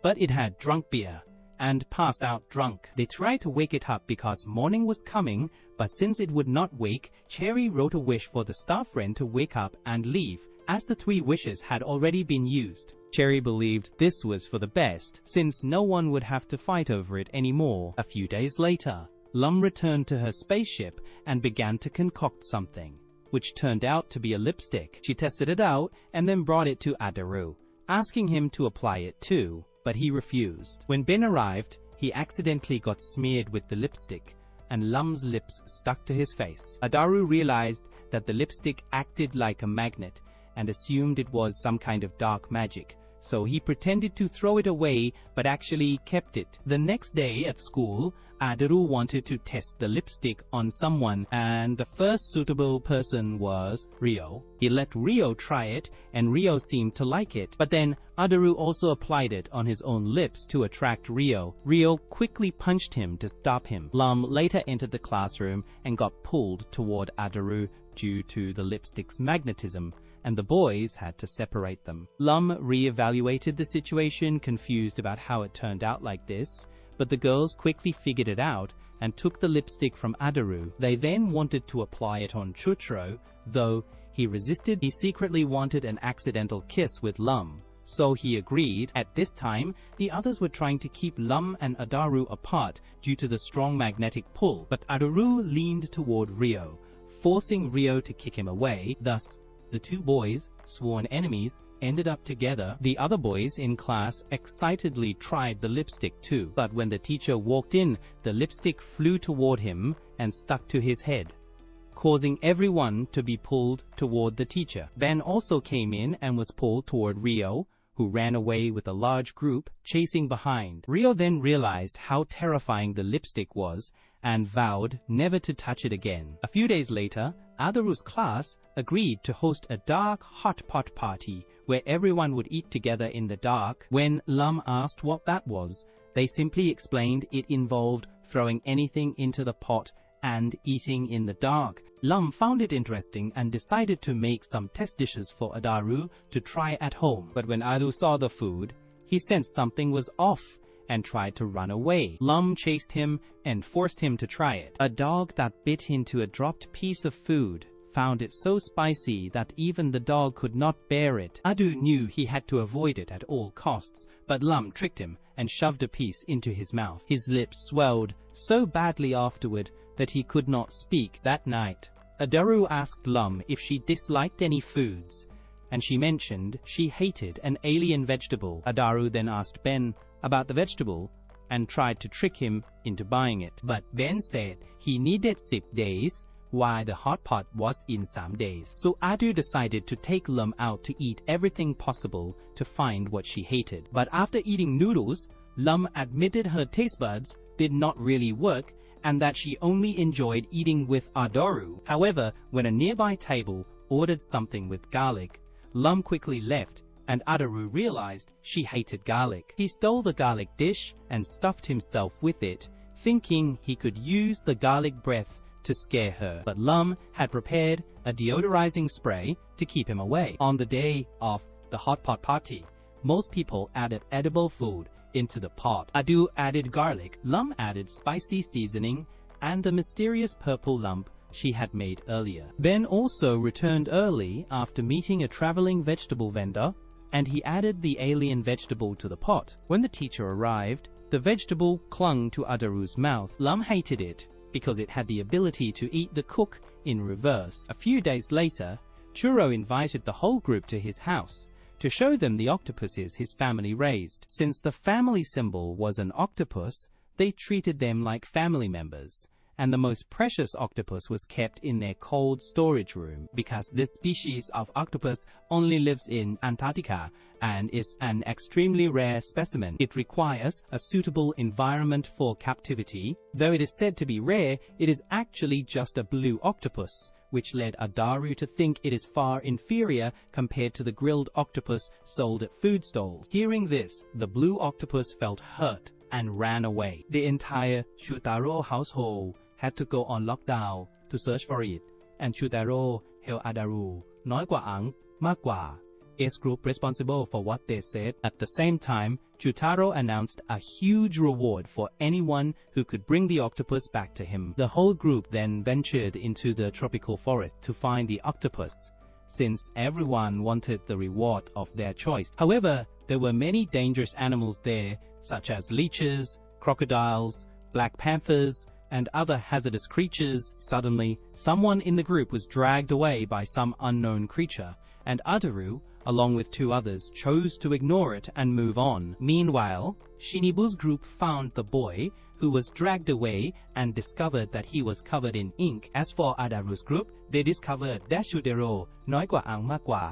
but it had drunk beer and passed out drunk. They tried to wake it up because morning was coming, but since it would not wake, Cherry wrote a wish for the star friend to wake up and leave, as the 3 wishes had already been used. Cherry believed this was for the best, since no one would have to fight over it anymore. A few days later, Lum returned to her spaceship and began to concoct something, which turned out to be a lipstick. She tested it out and then brought it to Adaru, asking him to apply it too, but he refused. When Ben arrived, he accidentally got smeared with the lipstick, and Lum's lips stuck to his face. Adaru realized that the lipstick acted like a magnet and assumed it was some kind of dark magic, so he pretended to throw it away but actually kept it. The next day at school, Adaru wanted to test the lipstick on someone, and the first suitable person was Rio. He let Rio try it, and Rio seemed to like it. But then Adaru also applied it on his own lips to attract Rio. Rio quickly punched him to stop him. Lum later entered the classroom and got pulled toward Adaru due to the lipstick's magnetism, and the boys had to separate them. Lum re-evaluated the situation, confused about how it turned out like this, but the girls quickly figured it out and took the lipstick from Adaru. They then wanted to apply it on Chutro, though he resisted. He secretly wanted an accidental kiss with Lum, so he agreed. At this time, the others were trying to keep Lum and Adaru apart due to the strong magnetic pull, but Adaru leaned toward Rio, forcing Rio to kick him away. Thus, the 2 boys, sworn enemies, ended up together. The other boys in class excitedly tried the lipstick too, but when the teacher walked in, the lipstick flew toward him and stuck to his head, causing everyone to be pulled toward the teacher. Ben also came in and was pulled toward Rio, who ran away with a large group chasing behind. Rio then realized how terrifying the lipstick was and vowed never to touch it again. A few days later, Adaru's class agreed to host a dark hot pot party where everyone would eat together in the dark. When Lum asked what that was, they simply explained it involved throwing anything into the pot and eating in the dark. Lum found it interesting and decided to make some test dishes for Adaru to try at home. But when Adaru saw the food, he sensed something was off and tried to run away. Lum chased him and forced him to try it. A dog that bit into a dropped piece of food found it so spicy that even the dog could not bear it. Adu knew he had to avoid it at all costs, but Lum tricked him and shoved a piece into his mouth. His lips swelled so badly afterward that he could not speak that night. Adaru asked Lum if she disliked any foods, and she mentioned she hated an alien vegetable. Adaru then asked Ben about the vegetable and tried to trick him into buying it. But Ben said he needed 6 days, while the hot pot was in 3 days. So Adu decided to take Lum out to eat everything possible to find what she hated. But after eating noodles, Lum admitted her taste buds did not really work and that she only enjoyed eating with Adaru. However, when a nearby table ordered something with garlic, Lum quickly left and Adaru realized she hated garlic. He stole the garlic dish and stuffed himself with it, thinking he could use the garlic breath to scare her. But Lum had prepared a deodorizing spray to keep him away. On the day of the hot pot party, most people added edible food into the pot. Adu added garlic, Lum added spicy seasoning, and the mysterious purple lump she had made earlier. Ben also returned early after meeting a traveling vegetable vendor, and he added the alien vegetable to the pot. When the teacher arrived, the vegetable clung to Adaru's mouth. Lum hated it because it had the ability to eat the cook in reverse. A few days later, Churro invited the whole group to his house to show them the octopuses his family raised. Since the family symbol was an octopus, they treated them like family members, and the most precious octopus was kept in their cold storage room because this species of octopus only lives in Antarctica and is an extremely rare specimen. It requires a suitable environment for captivity. Though it is said to be rare, it is actually just a blue octopus, which led Adaru to think it is far inferior compared to the grilled octopus sold at food stalls. Hearing this, the blue octopus felt hurt and ran away. The entire Shutaro household had to go on lockdown to search for it, and Shutaro held Adaru, น้อยกว่าอัง มากกว่า S group responsible for what they said. At the same time, Shutaro announced a huge reward for anyone who could bring the octopus back to him. The whole group then ventured into the tropical forest to find the octopus, since everyone wanted the reward of their choice. However, there were many dangerous animals there, such as leeches, crocodiles, black panthers, and other hazardous creatures. Suddenly, someone in the group was dragged away by some unknown creature, and Adaru, along with two others, chose to ignore it and move on. Meanwhile, Shinibu's group found the boy, who was dragged away, and discovered that he was covered in ink. As for Adaru's group, they discovered that Shutaro, น้อยกว่าอัง มากกว่า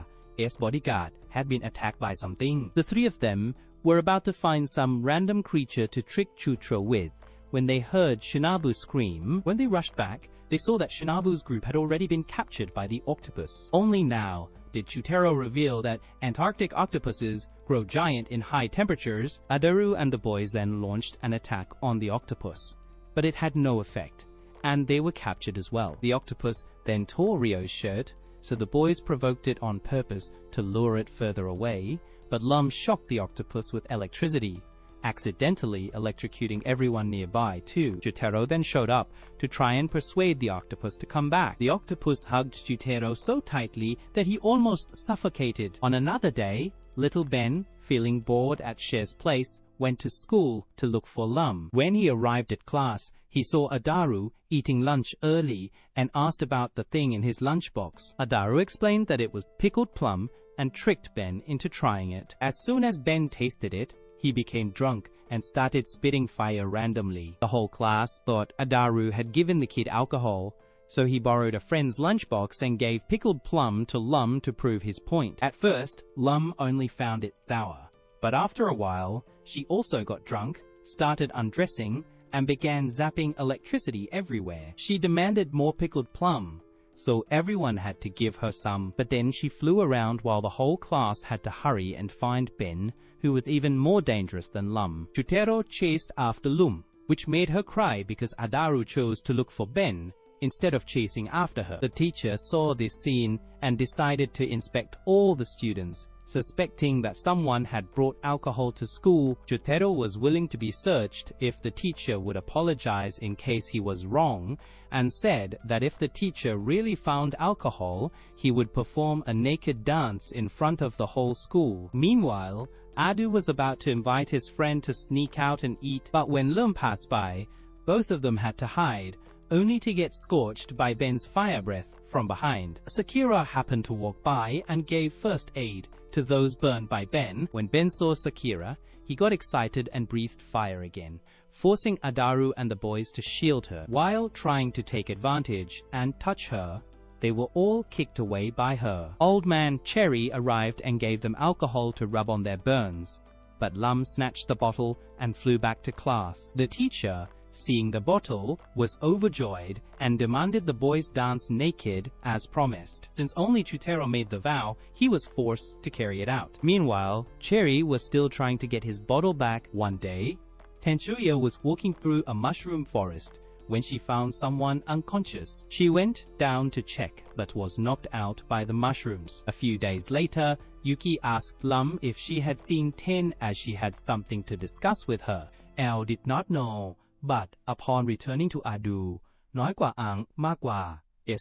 S bodyguard, had been attacked by something. The three of them were about to find some random creature to trick Chutaro with when they heard Shinabu scream. When they rushed back, they saw that Shinabu's group had already been captured by the octopus. Only now did Chutaro reveal that Antarctic octopuses grow giant in high temperatures. Adaru and the boys then launched an attack on the octopus, but it had no effect, and they were captured as well. The octopus then tore Ryo's shirt, so the boys provoked it on purpose to lure it further away, but Lum shocked the octopus with electricity, accidentally electrocuting everyone nearby too. Chutaro then showed up to try and persuade the octopus to come back. The octopus hugged Chutaro so tightly that he almost suffocated. On another day, little Ben, feeling bored at Cher's place, went to school to look for Lum. When he arrived at class, he saw Adaru eating lunch early and asked about the thing in his lunchbox. Adaru explained that it was pickled plum and tricked Ben into trying it. As soon as Ben tasted it, he became drunk and started spitting fire randomly. The whole class thought Adaru had given the kid alcohol, so he borrowed a friend's lunchbox and gave pickled plum to Lum to prove his point. At first, Lum only found it sour, but after a while, she also got drunk, started undressing, and began zapping electricity everywhere. She demanded more pickled plum, so everyone had to give her some. But then she flew around while the whole class had to hurry and find Ben, who was even more dangerous than Lum. Chutaro chased after Lum, which made her cry because Adaru chose to look for Ben instead of chasing after her. The teacher saw this scene and decided to inspect all the students, suspecting that someone had brought alcohol to school. Chutaro was willing to be searched if the teacher would apologize in case he was wrong, and said that if the teacher really found alcohol, he would perform a naked dance in front of the whole school. Meanwhile, Adu was about to invite his friend to sneak out and eat, but when Lum passed by, both of them had to hide, only to get scorched by Ben's fire breath from behind. Sakura happened to walk by and gave first aid to those burned by Ben. When Ben saw Sakura, he got excited and breathed fire again, forcing Adaru and the boys to shield her. While trying to take advantage and touch her, they were all kicked away by her. Old man Cherry arrived and gave them alcohol to rub on their burns, but Lum snatched the bottle and flew back to class. The teacher, seeing the bottle, was overjoyed and demanded the boys dance naked as promised. Since only Chutaro made the vow, he was forced to carry it out. Meanwhile, Cherry was still trying to get his bottle back. One day, Tenchuya was walking through a mushroom forest when she found someone unconscious. She went down to check but was knocked out by the mushrooms. A few days later, Yuki asked Lum if she had seen Ten as she had something to discuss with her. Elle did not know, but upon returning to Adu, น้อยกว่าอัง มากกว่า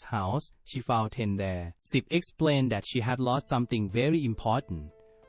S house, she found Ten there. Sip explained that she had lost something very important,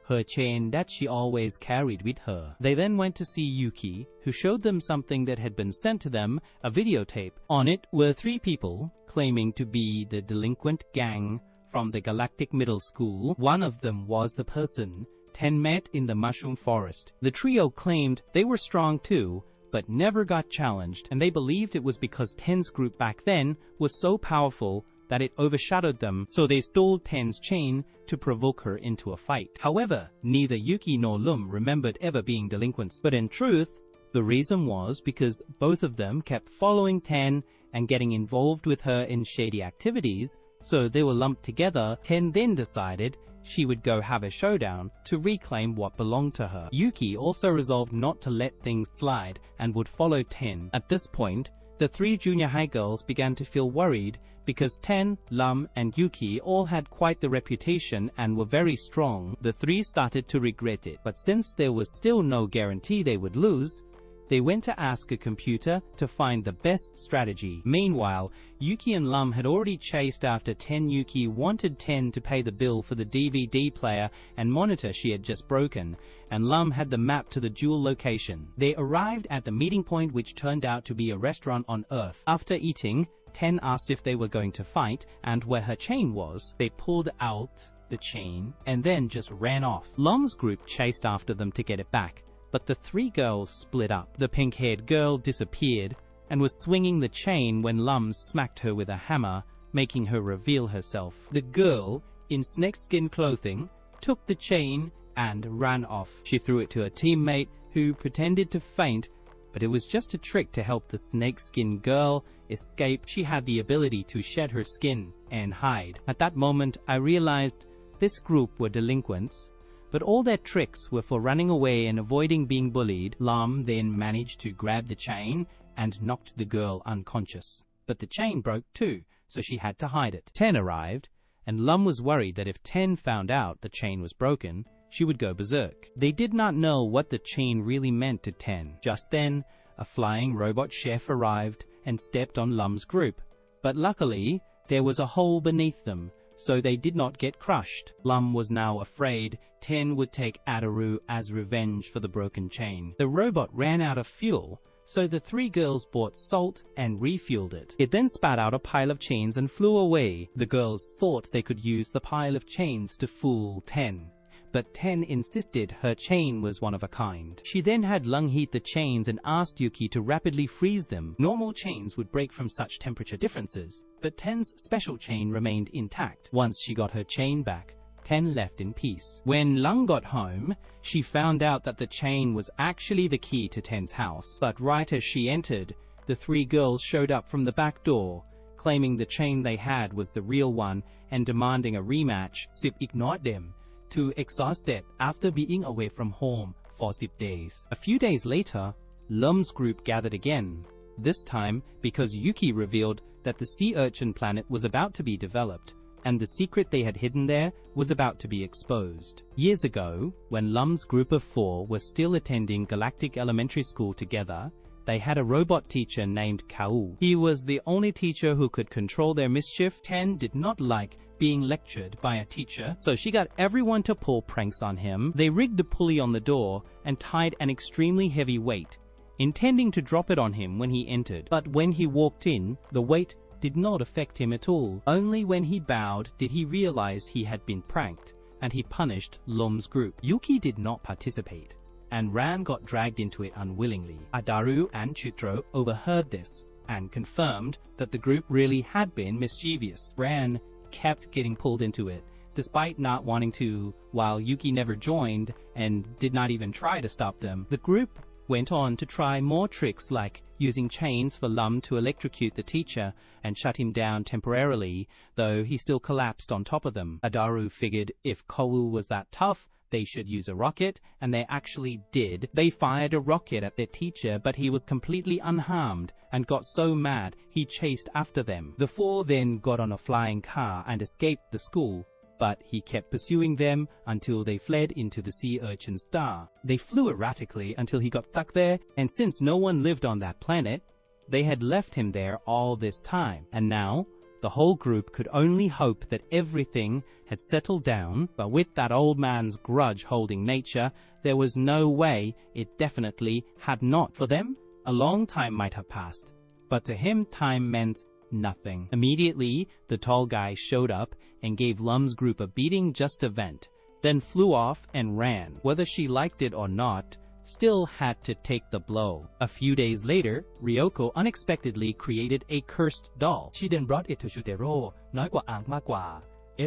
her chain that she always carried with her. They then went to see Yuki, who showed them something that had been sent to them, a videotape. On it were three people claiming to be the delinquent gang from the Galactic Middle School. One of them was the person Ten met in the Mushroom Forest. The trio claimed they were strong too, but never got challenged, and they believed it was because Ten's group back then was so powerful that it overshadowed them, so they stole Ten's chain to provoke her into a fight. However, neither Yuki nor Lum remembered ever being delinquents, but in truth, the reason was because both of them kept following Ten and getting involved with her in shady activities, so they were lumped together. Ten then decided she would go have a showdown to reclaim what belonged to her. Yuki also resolved not to let things slide and would follow Ten. At this point, the three junior high girls began to feel worried because Ten, Lum, and Yuki all had quite the reputation and were very strong. The three started to regret it, but since there was still no guarantee they would lose, they went to ask a computer to find the best strategy. Meanwhile, Yuki and Lum had already chased after Ten. Yuki wanted Ten to pay the bill for the DVD player and monitor she had just broken, and Lum had the map to the jewel location. They arrived at the meeting point, which turned out to be a restaurant on Earth. After eating, Ten asked if they were going to fight and where her chain was. They pulled out the chain and then just ran off. Lum's group chased after them to get it back, but the three girls split up. The pink-haired girl disappeared and was swinging the chain when Lum smacked her with a hammer, making her reveal herself. The girl, in snakeskin clothing, took the chain and ran off. She threw it to a teammate who pretended to faint, but it was just a trick to help the snakeskin girl escape. She had the ability to shed her skin and hide. At that moment, I realized this group were delinquents, but all their tricks were for running away and avoiding being bullied. Lum then managed to grab the chain and knocked the girl unconscious. But the chain broke too, so she had to hide it. Ten arrived, and Lum was worried that if Ten found out the chain was broken, she would go berserk. They did not know what the chain really meant to Ten. Just then, a flying robot chef arrived and stepped on Lum's group, but luckily, there was a hole beneath them, so they did not get crushed. Lum was now afraid Ten would take Ataru as revenge for the broken chain. The robot ran out of fuel, so the three girls bought salt and refueled it. It then spat out a pile of chains and flew away. The girls thought they could use the pile of chains to fool Ten, but Ten insisted her chain was one of a kind. She then had Lung heat the chains and asked Yuki to rapidly freeze them. Normal chains would break from such temperature differences, but Ten's special chain remained intact. Once she got her chain back, Ten left in peace. When Lung got home, she found out that the chain was actually the key to Ten's house. But right as she entered, the three girls showed up from the back door, claiming the chain they had was the real one and demanding a rematch. Sip ignored them to exhaust it after being away from home for 10 days. A few days later, Lum's group gathered again, this time because Yuki revealed that the sea urchin planet was about to be developed, and the secret they had hidden there was about to be exposed. Years ago, when Lum's group of 4 were still attending Galactic Elementary School together, they had a robot teacher named Kau. He was the only teacher who could control their mischief. Ten did not like being lectured by a teacher, so she got everyone to pull pranks on him. They rigged a pulley on the door and tied an extremely heavy weight, intending to drop it on him when he entered. But when he walked in, the weight did not affect him at all. Only when he bowed did he realize he had been pranked, and he punished Lum's group. Yuki did not participate, and Ran got dragged into it unwillingly. Adaru and Chitro overheard this and confirmed that the group really had been mischievous. Ran kept getting pulled into it, despite not wanting to, while Yuki never joined and did not even try to stop them. The group went on to try more tricks, like using chains for Lum to electrocute the teacher and shut him down temporarily, though he still collapsed on top of them. Adaru figured if Kowu was that tough, they should use a rocket, and they actually did. They fired a rocket at their teacher, but he was completely unharmed and got so mad he chased after them. The 4 then got on a flying car and escaped the school, but he kept pursuing them until they fled into the sea urchin star. They flew erratically until he got stuck there, and since no one lived on that planet, they had left him there all this time. And now, the whole group could only hope that everything had settled down, but with that old man's grudge holding nature, there was no way it definitely had not. For them, a long time might have passed, but to him time meant nothing. Immediately, the tall guy showed up and gave Lum's group a beating just to vent, then flew off and ran. Whether she liked it or not, still had to take the blow. A few days later, Ryoko unexpectedly created a cursed doll. She then brought it to Chutero น้อยกว่าอ่างมากกว่า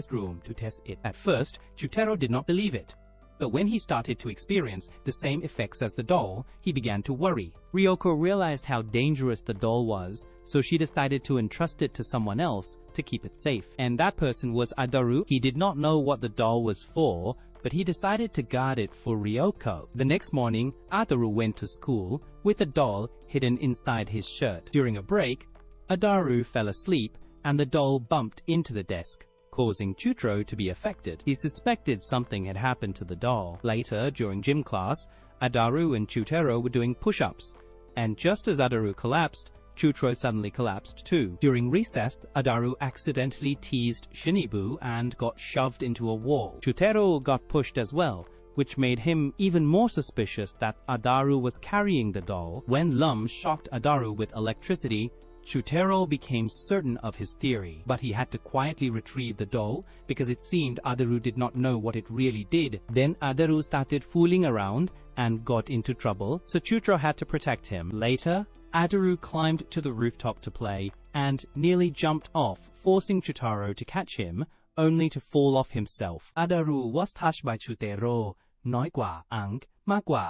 S room to test it. At first, Chutero did not believe it. But when he started to experience the same effects as the doll, he began to worry. Ryoko realized how dangerous the doll was, so she decided to entrust it to someone else to keep it safe. And that person was Adaru. He did not know what the doll was for, but he decided to guard it for Ryoko. The next morning, Adaru went to school with the doll hidden inside his shirt. During a break, Adaru fell asleep and the doll bumped into the desk, causing Chutro to be affected. He suspected something had happened to the doll. Later, during gym class, Adaru and Chutero were doing push-ups, and just as Adaru collapsed, Chutro suddenly collapsed too. During recess, Adaru accidentally teased Shinibu and got shoved into a wall. Chutero got pushed as well, which made him even more suspicious that Adaru was carrying the doll. When Lum shocked Adaru with electricity, Chutero became certain of his theory, but he had to quietly retrieve the doll because it seemed Adaru did not know what it really did. Then Adaru started fooling around and got into trouble, so Chutro had to protect him. Later, Adaru climbed to the rooftop to play and nearly jumped off, forcing Chutaro to catch him, only to fall off himself. Adaru was touched by Chutero น้อยกว่าอ่างมากกว่า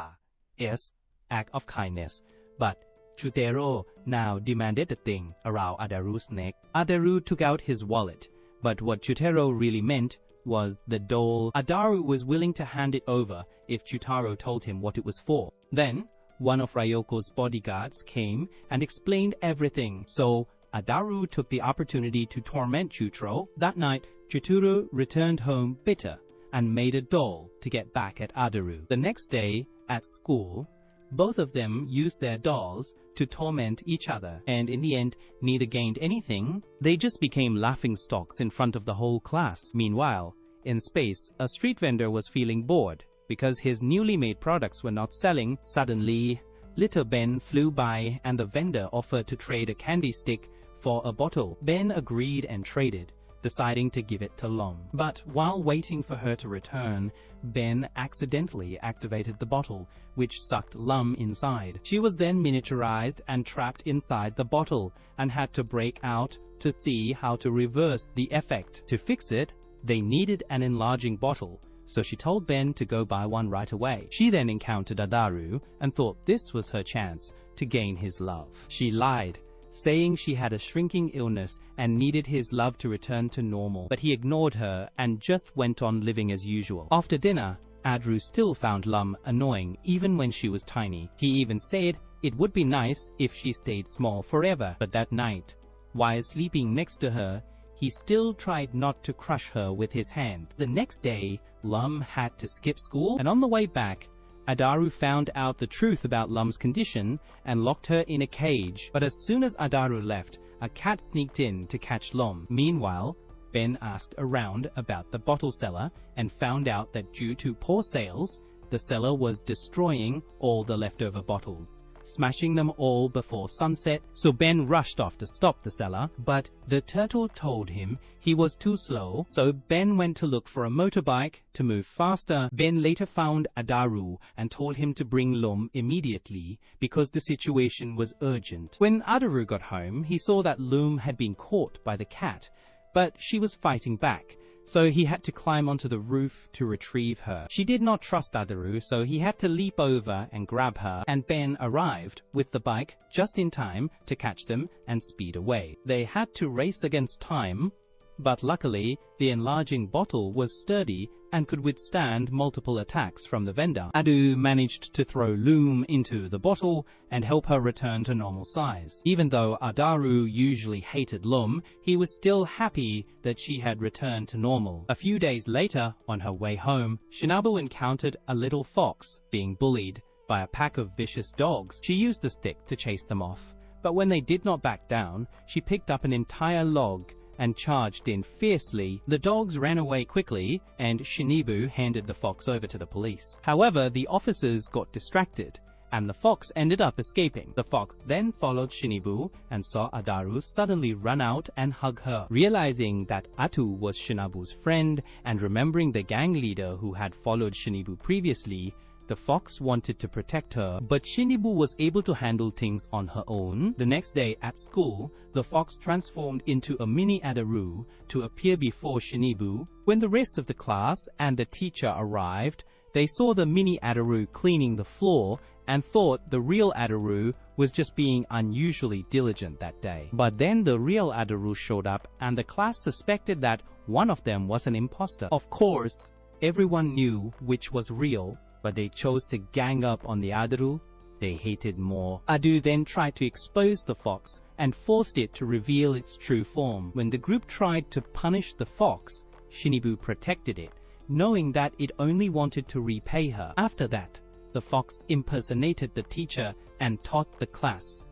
S act of kindness, but Chutero now demanded the thing around Adaru's neck. Adaru took out his wallet, but what Chutero really meant was the doll. Adaru was willing to hand it over if Chutaro told him what it was for. Then, one of Ryoko's bodyguards came and explained everything, so Adaru took the opportunity to torment Chutro. That night, Chuturo returned home bitter and made a doll to get back at Adaru. The next day, at school, both of them used their dolls to torment each other, and in the end, neither gained anything. They just became laughingstocks in front of the whole class. Meanwhile, in space, a street vendor was feeling bored because his newly made products were not selling. Suddenly, little Ben flew by and the vendor offered to trade a candy stick for a bottle. Ben agreed and traded, deciding to give it to Lum. But while waiting for her to return, Ben accidentally activated the bottle, which sucked Lum inside. She was then miniaturized and trapped inside the bottle and had to break out to see how to reverse the effect. To fix it, they needed an enlarging bottle, so she told Ben to go buy one right away. She then encountered Adaru and thought this was her chance to gain his love. She lied, saying she had a shrinking illness and needed his love to return to normal, but he ignored her and just went on living as usual. After dinner, Adaru still found Lum annoying even when she was tiny. He even said it would be nice if she stayed small forever, but that night, while sleeping next to her, he still tried not to crush her with his hand. The next day, Lum had to skip school, and on the way back, Adaru found out the truth about Lum's condition and locked her in a cage. But as soon as Adaru left, a cat sneaked in to catch Lum. Meanwhile, Ben asked around about the bottle seller and found out that due to poor sales, the seller was destroying all the leftover bottles, smashing them all before sunset. So Ben rushed off to stop the seller, but the turtle told him he was too slow, so Ben went to look for a motorbike to move faster. Ben later found Adaru and told him to bring Lum immediately because the situation was urgent. When Adaru got home, he saw that Lum had been caught by the cat, but she was fighting back, so he had to climb onto the roof to retrieve her. She did not trust Adaru, so he had to leap over and grab her, and Ben arrived with the bike just in time to catch them and speed away. They had to race against time, but luckily, the enlarging bottle was sturdy and could withstand multiple attacks from the vendor. Adaru managed to throw Lum into the bottle and help her return to normal size. Even though Adaru usually hated Lum, he was still happy that she had returned to normal. A few days later, on her way home, Shinobu encountered a little fox being bullied by a pack of vicious dogs. She used the stick to chase them off, but when they did not back down, she picked up an entire log and charged in fiercely. The dogs ran away quickly, and Shinibu handed the fox over to the police. However, the officers got distracted and the fox ended up escaping. The fox then followed Shinibu and saw Adaru suddenly run out and hug her. Realizing that Atu was Shinabu's friend and remembering the gang leader who had followed Shinibu previously, the fox wanted to protect her, but Shinibu was able to handle things on her own. The next day at school, the fox transformed into a mini Adaru to appear before Shinibu. When the rest of the class and the teacher arrived, they saw the mini Adaru cleaning the floor and thought the real Adaru was just being unusually diligent that day. But then the real Adaru showed up and the class suspected that one of them was an imposter. Of course, everyone knew which was real, but they chose to gang up on the Adaru they hated more. Adu then tried to expose the fox and forced it to reveal its true form. When the group tried to punish the fox, Shinibu protected it, knowing that it only wanted to repay her. After that, the fox impersonated the teacher and taught the class,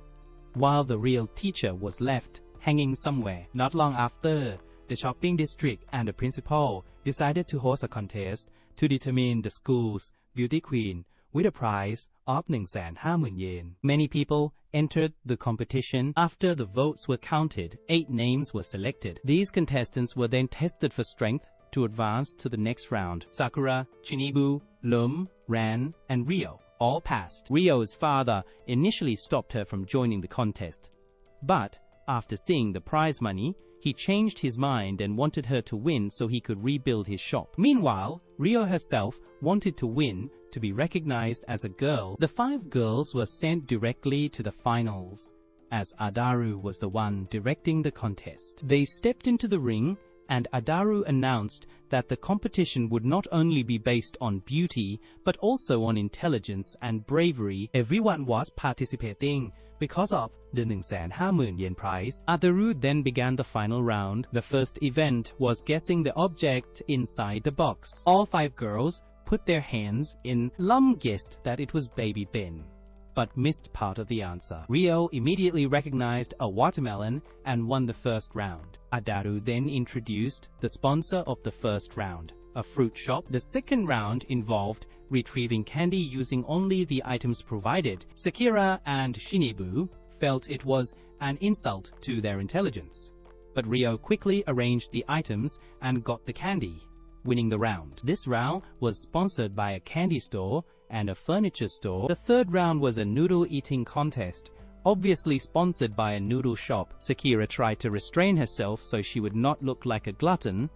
while the real teacher was left hanging somewhere. Not long after, the shopping district and the principal decided to host a contest to determine the school's beauty queen with a prize of 150,000 yen. Many people entered the competition. After the votes were counted, 8 names were selected. These contestants were then tested for strength to advance to the next round. Sakura, Shinibu, Lum, Ran, and Rio all passed. Rio's father initially stopped her from joining the contest, but after seeing the prize money, he changed his mind and wanted her to win so he could rebuild his shop. Meanwhile, Rio herself wanted to win to be recognized as a girl. The 5 girls were sent directly to the finals, as Adaru was the one directing the contest. They stepped into the ring, and Adaru announced that the competition would not only be based on beauty, but also on intelligence and bravery. Everyone was participating because of the 150,000 yen prize. Adaru then began the final round. The first event was guessing the object inside the box. All 5 girls put their hands in. Lum guessed that it was Baby Ben, but missed part of the answer. Rio immediately recognized a watermelon and won the first round. Adaru then introduced the sponsor of the first round, a fruit shop. The second round involved retrieving candy using only the items provided. Sakura and Shinibu felt it was an insult to their intelligence, but Rio quickly arranged the items and got the candy, winning the round. This round was sponsored by a candy store and a furniture store. The third round was a noodle eating contest, obviously sponsored by a noodle shop. Sakura tried to restrain herself so she would not look like a glutton,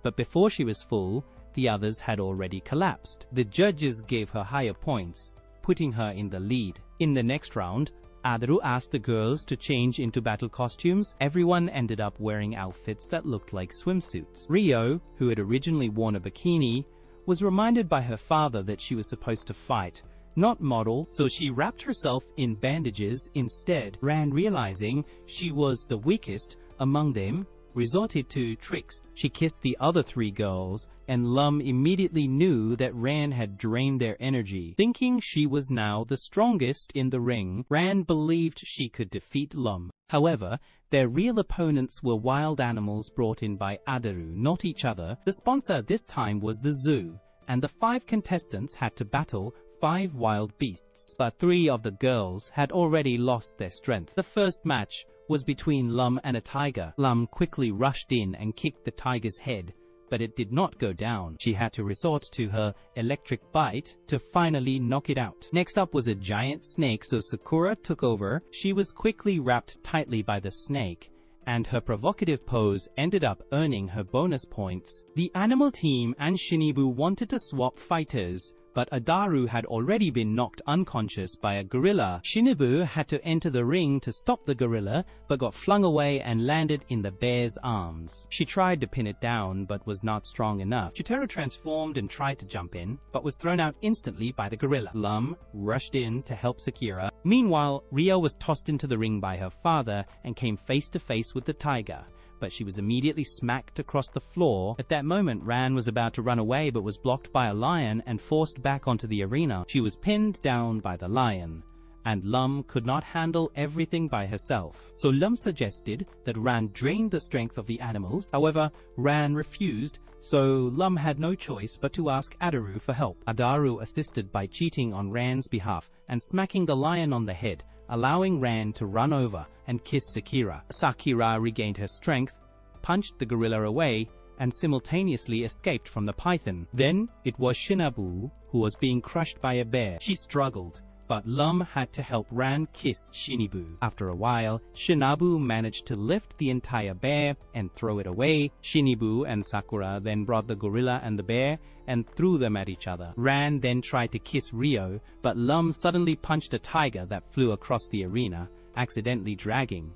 but before she was full, the others had already collapsed. The judges gave her higher points, putting her in the lead. In the next round, Adaru asked the girls to change into battle costumes. Everyone ended up wearing outfits that looked like swimsuits. Rio, who had originally worn a bikini, was reminded by her father that she was supposed to fight, not model, so she wrapped herself in bandages instead. Ran, realizing she was the weakest among them, resorted to tricks. She kissed the other 3 girls, and Lum immediately knew that Ran had drained their energy. Thinking she was now the strongest in the ring, Ran believed she could defeat Lum. However, their real opponents were wild animals brought in by Adaru, not each other. The sponsor this time was the zoo, and the 5 contestants had to battle 5 wild beasts. But 3 of the girls had already lost their strength. The first match was between Lum and a tiger. Lum quickly rushed in and kicked the tiger's head, but it did not go down. She had to resort to her electric bite to finally knock it out. Next up was a giant snake, so Sakura took over. She was quickly wrapped tightly by the snake, and her provocative pose ended up earning her bonus points. The animal team and Shinibu wanted to swap fighters, but Adaru had already been knocked unconscious by a gorilla. Shinibu had to enter the ring to stop the gorilla, but got flung away and landed in the bear's arms. She tried to pin it down, but was not strong enough. Chitaro transformed and tried to jump in, but was thrown out instantly by the gorilla. Lum rushed in to help Sakura. Meanwhile, Rio was tossed into the ring by her father and came face to face with the tiger, but she was immediately smacked across the floor. At that moment, Ran was about to run away but was blocked by a lion and forced back onto the arena. She was pinned down by the lion, and Lum could not handle everything by herself. So Lum suggested that Ran drain the strength of the animals. However, Ran refused, so Lum had no choice but to ask Adaru for help. Adaru assisted by cheating on Ran's behalf, and smacking the lion on the head, allowing Ran to run over and kiss Sakura. Sakura regained her strength, punched the gorilla away, and simultaneously escaped from the python. Then it was Shinabu who was being crushed by a bear. She struggled, but Lum had to help Ran kiss Shinibu. After a while, Shinabu managed to lift the entire bear and throw it away. Shinibu and Sakura then brought the gorilla and the bear and threw them at each other. Ran then tried to kiss Ryo, but Lum suddenly punched a tiger that flew across the arena, accidentally dragging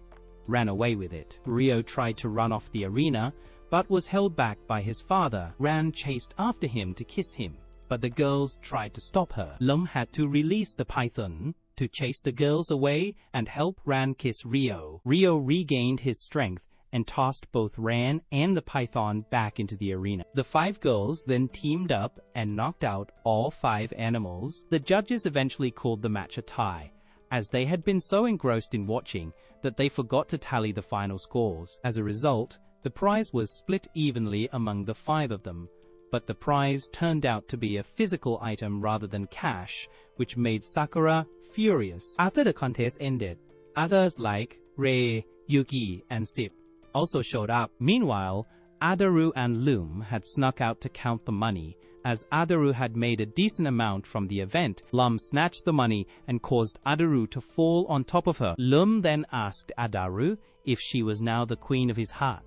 Ran away with it. Ryo tried to run off the arena, but was held back by his father. Ran chased after him to kiss him, but the girls tried to stop her. Lum had to release the python to chase the girls away and help Ran kiss Ryo. Ryo regained his strength and tossed both Ran and the python back into the arena. The 5 girls then teamed up and knocked out all 5 animals. The judges eventually called the match a tie, as they had been so engrossed in watching that they forgot to tally the final scores. As a result, the prize was split evenly among the 5 of them, but the prize turned out to be a physical item rather than cash, which made Sakura furious. After the contest ended, others like Rei, Yuki, and Sip also showed up. Meanwhile, Adaru and Lum had snuck out to count the money. As Adaru had made a decent amount from the event, Lum snatched the money and caused Adaru to fall on top of her. Lum then asked Adaru if she was now the queen of his heart.